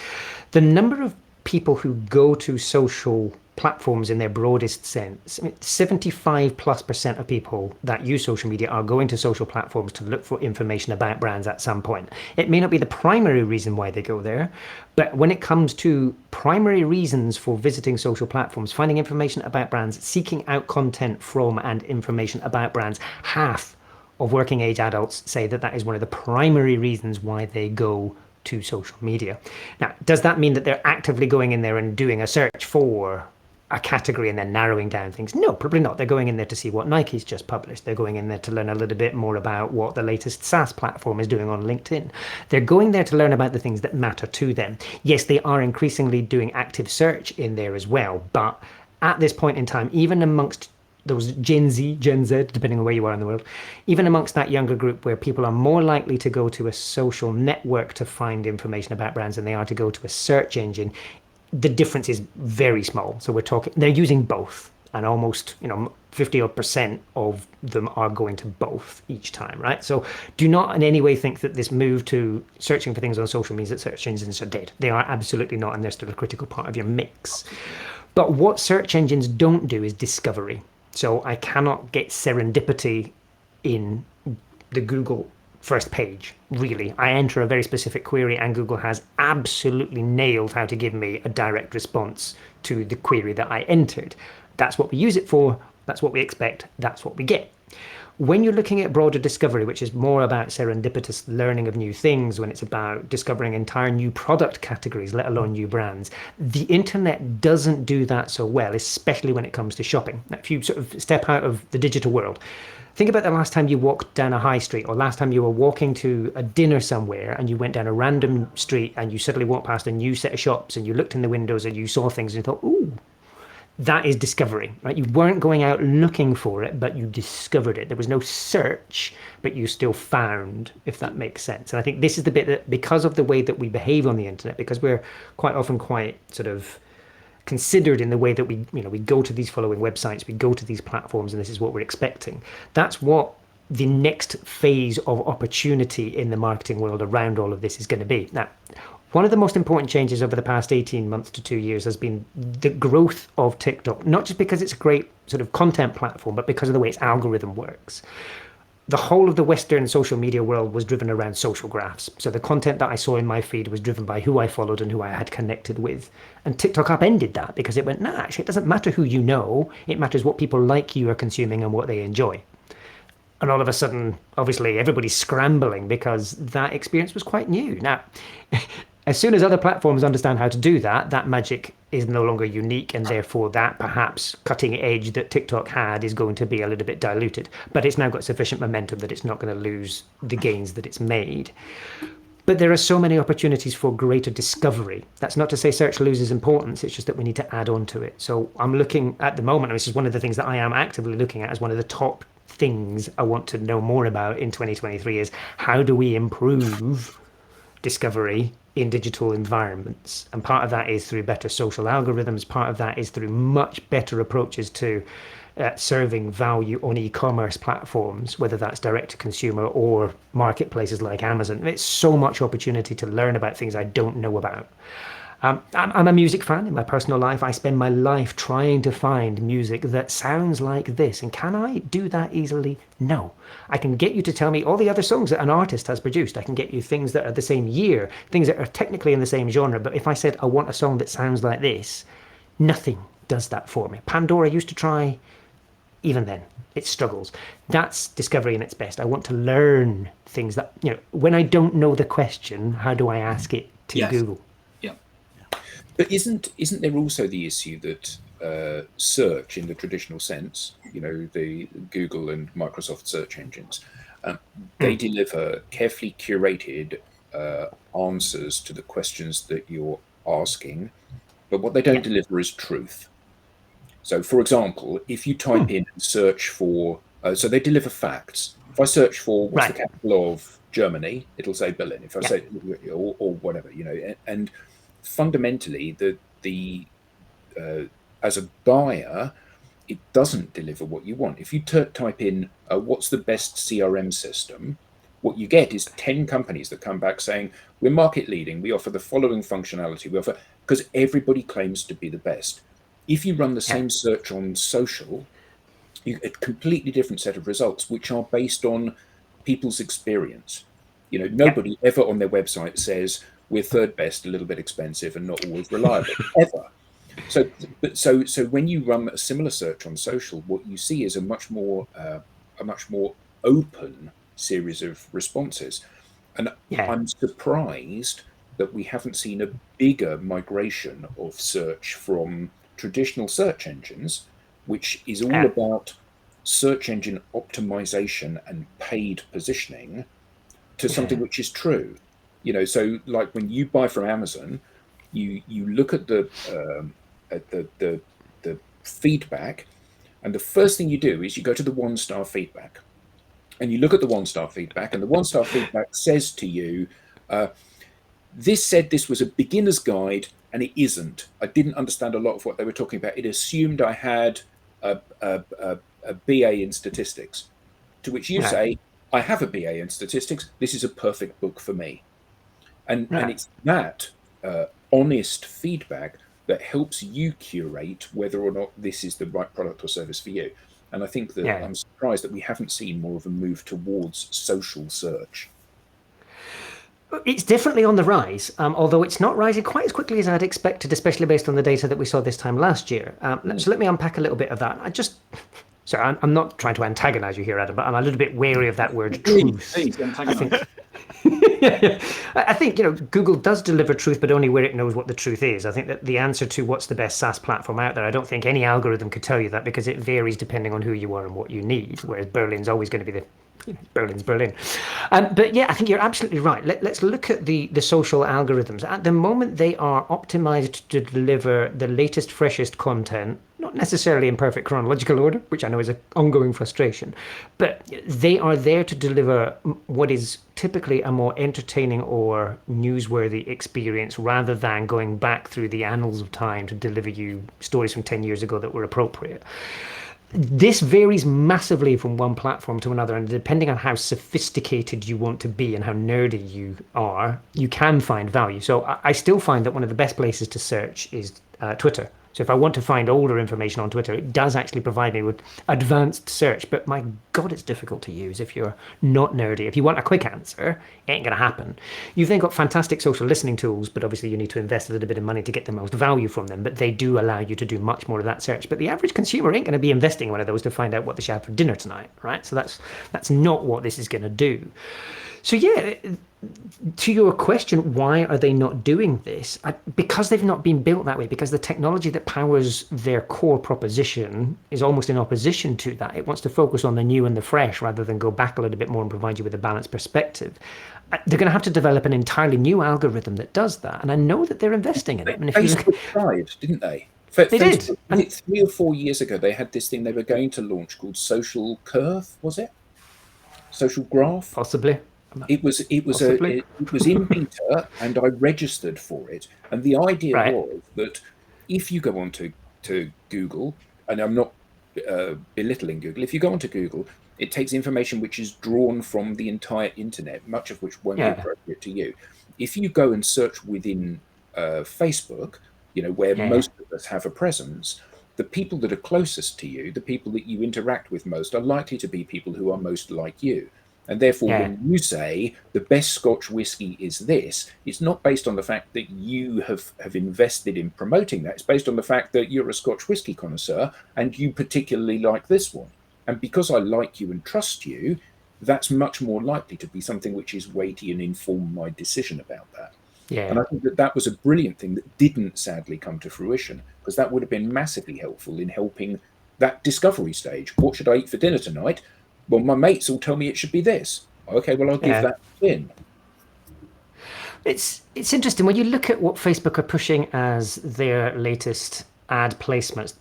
The number of people who go to social platforms in their broadest sense, 75+% of people that use social media are going to social platforms to look for information about brands at some point. It may not be the primary reason why they go there, but when it comes to primary reasons for visiting social platforms, finding information about brands, seeking out content from and information about brands, half of working age adults say that is one of the primary reasons why they go to social media. Now, does that mean that they're actively going in there and doing a search for a category and then narrowing down things? No, probably not. They're going in there to see what Nike's just published. They're going in there to learn a little bit more about what the latest SaaS platform is doing on LinkedIn. They're going there to learn about the things that matter to them. Yes, they are increasingly doing active search in there as well, but at this point in time, even amongst those Gen Z, depending on where you are in the world, even amongst that younger group where people are more likely to go to a social network to find information about brands than they are to go to a search engine, the difference is very small. So they're using both, and almost 50% of them are going to both each time, right? So do not in any way think that this move to searching for things on social means that search engines are dead. They are absolutely not, and they're still a critical part of your mix. But what search engines don't do is discovery. So I cannot get serendipity in the Google first page, really. I enter a very specific query and Google has absolutely nailed how to give me a direct response to the query that I entered. That's what we use it for. That's what we expect. That's what we get. When you're looking at broader discovery, which is more about serendipitous learning of new things, when it's about discovering entire new product categories, let alone new brands, the internet doesn't do that so well, especially when it comes to shopping. Now, if you sort of step out of the digital world, think about the last time you walked down a high street, or last time you were walking to a dinner somewhere and you went down a random street and you suddenly walked past a new set of shops and you looked in the windows and you saw things and you thought, ooh, that is discovery, right? You weren't going out looking for it, but you discovered it. There was no search, but you still found, if that makes sense. And I think this is the bit that, because of the way that we behave on the internet, because we're quite often quite sort of considered in the way that we go to these following websites, we go to these platforms, and this is what we're expecting. That's what the next phase of opportunity in the marketing world around all of this is going to be. Now, one of the most important changes over the past 18 months to 2 years has been the growth of TikTok, not just because it's a great sort of content platform, but because of the way its algorithm works. The whole of the Western social media world was driven around social graphs. So the content that I saw in my feed was driven by who I followed and who I had connected with. And TikTok upended that because it went, nah, actually, it doesn't matter who you know. It matters what people like you are consuming and what they enjoy. And all of a sudden, obviously, everybody's scrambling because that experience was quite new. Now, as soon as other platforms understand how to do that, that magic is no longer unique, and therefore that perhaps cutting edge that TikTok had is going to be a little bit diluted. But it's now got sufficient momentum that it's not going to lose the gains that it's made. But there are so many opportunities for greater discovery. That's not to say search loses importance, it's just that we need to add on to it. So I'm looking at the moment, and this is one of the things that I am actively looking at as one of the top things I want to know more about in 2023 is how do we improve discovery in digital environments? And part of that is through better social algorithms. Part of that is through much better approaches to serving value on e-commerce platforms, whether that's direct to consumer or marketplaces like Amazon. It's so much opportunity to learn about things I don't know about. I'm a music fan in my personal life. I spend my life trying to find music that sounds like this. And can I do that easily? No. I can get you to tell me all the other songs that an artist has produced. I can get you things that are the same year, things that are technically in the same genre. But if I said, I want a song that sounds like this, nothing does that for me. Pandora used to try. Even then, it struggles. That's discovery in its best. I want to learn things that, when I don't know the question, how do I ask it to Google? But isn't there also the issue that search in the traditional sense, the Google and Microsoft search engines, they deliver carefully curated answers to the questions that you're asking, but what they don't deliver is truth. So, for example, if you type in and search for, so they deliver facts. If I search for what's the capital of Germany, it'll say Berlin. If I say, or whatever, and fundamentally, the as a buyer, it doesn't deliver what you want. If you type in what's the best CRM system, what you get is 10 companies that come back saying we're market leading, we offer the following functionality, we offer, because everybody claims to be the best. If you run the same search on social, you get a completely different set of results, which are based on people's experience. Nobody ever on their website says we're third best, a little bit expensive, and not always reliable, ever. So when you run a similar search on social, what you see is a much more open series of responses. And I'm surprised that we haven't seen a bigger migration of search from traditional search engines, which is all about search engine optimization and paid positioning, to something which is true. So like when you buy from Amazon, you look at the feedback, and the first thing you do is you go to the 1-star feedback, and you look at the 1-star feedback, and the 1-star feedback says to you, this said this was a beginner's guide, and it isn't. I didn't understand a lot of what they were talking about. It assumed I had a BA in statistics, to which you say, I have a BA in statistics. This is a perfect book for me. And it's that honest feedback that helps you curate whether or not this is the right product or service for you. And I think that I'm surprised that we haven't seen more of a move towards social search. It's definitely on the rise, although it's not rising quite as quickly as I'd expected, especially based on the data that we saw this time last year. So let me unpack a little bit of that. So I'm not trying to antagonize you here, Adam, but I'm a little bit wary of that word truth. Please antagonize. I think, Google does deliver truth, but only where it knows what the truth is. I think that the answer to what's the best SaaS platform out there, I don't think any algorithm could tell you that, because it varies depending on who you are and what you need, whereas Berlin's always going to be Berlin's Berlin. But yeah, I think you're absolutely right. Let's look at the social algorithms. At the moment, they are optimized to deliver the latest, freshest content, not necessarily in perfect chronological order, which I know is an ongoing frustration, but they are there to deliver what is typically a more entertaining or newsworthy experience, rather than going back through the annals of time to deliver you stories from 10 years ago that were appropriate. This varies massively from one platform to another, and depending on how sophisticated you want to be and how nerdy you are, you can find value. So I still find that one of the best places to search is Twitter. So if I want to find older information on Twitter, it does actually provide me with advanced search, but my God, it's difficult to use if you're not nerdy. If you want a quick answer, it ain't going to happen. You've then got fantastic social listening tools, but obviously you need to invest a little bit of money to get the most value from them, but they do allow you to do much more of that search. But the average consumer ain't going to be investing in one of those to find out what they should have for dinner tonight, right? So that's not what this is going to do. So yeah, to your question, why are they not doing this? Because they've not been built that way, because the technology that powers their core proposition is almost in opposition to that. It wants to focus on the new and the fresh rather than go back a little bit more and provide you with a balanced perspective. They're going to have to develop an entirely new algorithm that does that, and I know that they're investing in it. And if Facebook tried, didn't they? They did. And 3 or 4 years ago, they had this thing they were going to launch called Social Curve, was it? Social Graph? Possibly. It was in beta, and I registered for it. And the idea was that if you go onto Google, and I'm not belittling Google, if you go onto Google, it takes information which is drawn from the entire internet, much of which won't be appropriate to you. If you go and search within Facebook, where most of us have a presence, the people that are closest to you, the people that you interact with most, are likely to be people who are most like you. And therefore, when you say the best Scotch whiskey is this, it's not based on the fact that you have invested in promoting that. It's based on the fact that you're a Scotch whiskey connoisseur and you particularly like this one. And because I like you and trust you, that's much more likely to be something which is weighty and inform my decision about that. Yeah. And I think that was a brilliant thing that didn't sadly come to fruition, because that would have been massively helpful in helping that discovery stage. What should I eat for dinner tonight? Well, my mates all tell me it should be this. Okay, well, I'll give that in. It's interesting when you look at what Facebook are pushing as their latest ad placements.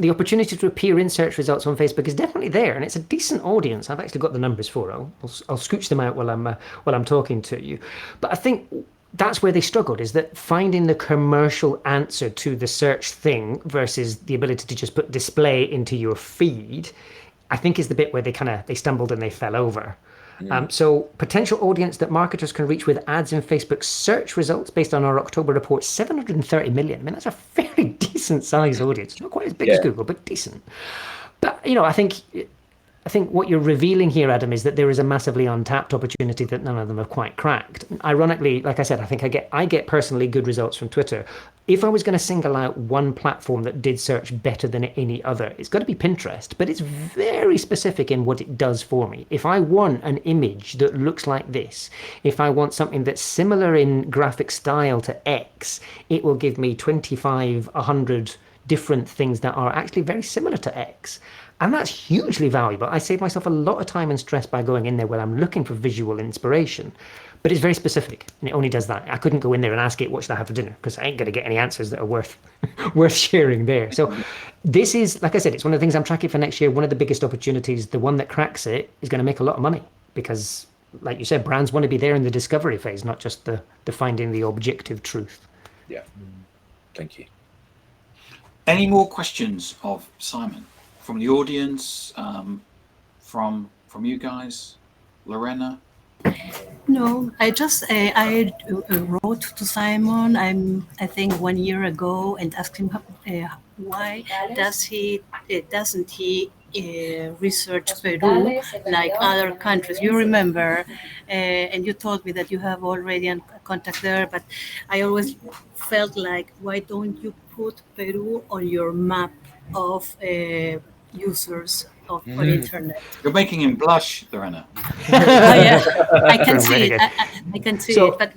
The opportunity to appear in search results on Facebook is definitely there, and it's a decent audience. I've actually got the numbers for it. I'll scooch them out while I'm talking to you. But I think that's where they struggled, is that finding the commercial answer to the search thing versus the ability to just put display into your feed, I think is the bit where they stumbled and they fell over. So potential audience that marketers can reach with ads in Facebook search results based on our October report, 730 million. I mean, that's a very decent size audience. Not quite as big as Google, but decent. But, I think what you're revealing here, Adam, is that there is a massively untapped opportunity that none of them have quite cracked. Ironically, like I said, I think I get personally good results from Twitter. If I was going to single out one platform that did search better than any other, it's got to be Pinterest, but it's very specific in what it does for me. If I want an image that looks like this, if I want something that's similar in graphic style to X, it will give me 25, 100 different things that are actually very similar to X. And that's hugely valuable. I save myself a lot of time and stress by going in there where I'm looking for visual inspiration. But it's very specific, and it only does that. I couldn't go in there and ask it, what should I have for dinner? Because I ain't going to get any answers that are worth sharing there. So this is, like I said, it's one of the things I'm tracking for next year. One of the biggest opportunities, the one that cracks it, is going to make a lot of money. Because, like you said, brands want to be there in the discovery phase, not just the finding the objective truth. Yeah. Thank you. Any more questions of Simon? From the audience, from you guys, Lorena? No, I just I wrote to Simon. I think 1 year ago, and asked him why doesn't he research Peru like other countries. You remember, and you told me that you have already a contact there. But I always felt like, why don't you put Peru on your map of users of internet. You're making him blush, Lorena. Yeah, I can see it. I can see it. But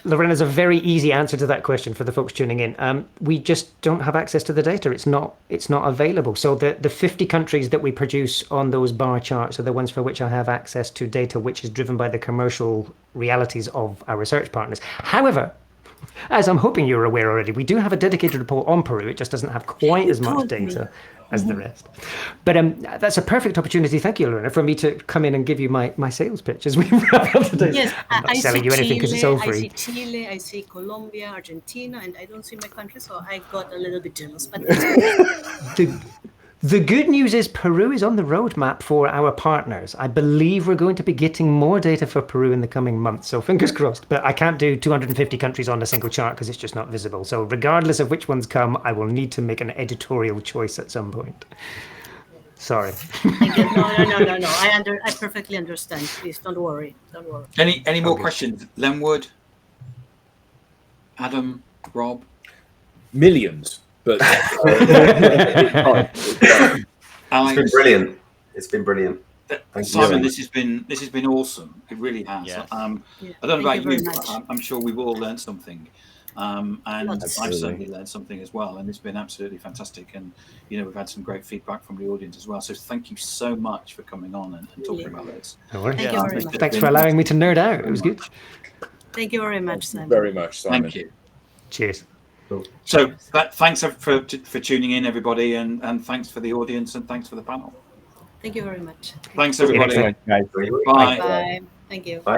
Lorena's a very easy answer to that question for the folks tuning in. We just don't have access to the data. It's not available. So the 50 countries that we produce on those bar charts are the ones for which I have access to data, which is driven by the commercial realities of our research partners. However, as I'm hoping you're aware already, we do have a dedicated report on Peru. It just doesn't have quite as much data as the rest. But that's a perfect opportunity, thank you, Lorena, for me to come in and give you my sales pitch as we wrap up today. Yes, I'm not selling you anything because it's all free. I see Chile, I see Colombia, Argentina, and I don't see my country, so I got a little bit jealous. But The good news is Peru is on the roadmap for our partners. I believe we're going to be getting more data for Peru in the coming months, so fingers crossed. But I can't do 250 countries on a single chart because it's just not visible. So regardless of which ones come, I will need to make an editorial choice at some point. Sorry. No. I perfectly understand. Please don't worry. Any more questions? Lenwood, Adam, Rob? Millions. But Alex, It's been brilliant. Simon, this has been awesome. It really has. Yes. I don't know about you, but I'm sure we've all learned something, and I've certainly learned something as well. And it's been absolutely fantastic. And we've had some great feedback from the audience as well. So thank you so much for coming on and talking about this. Thank you very much. Thanks for allowing me to nerd out. It was good. Thank you very much, Simon. Very much, Simon. Thank you. Cheers. So thanks for tuning in, everybody, and thanks for the audience, and thanks for the panel. Thank you very much. Thanks, everybody. Guys. Bye. Bye. Thank you. Bye.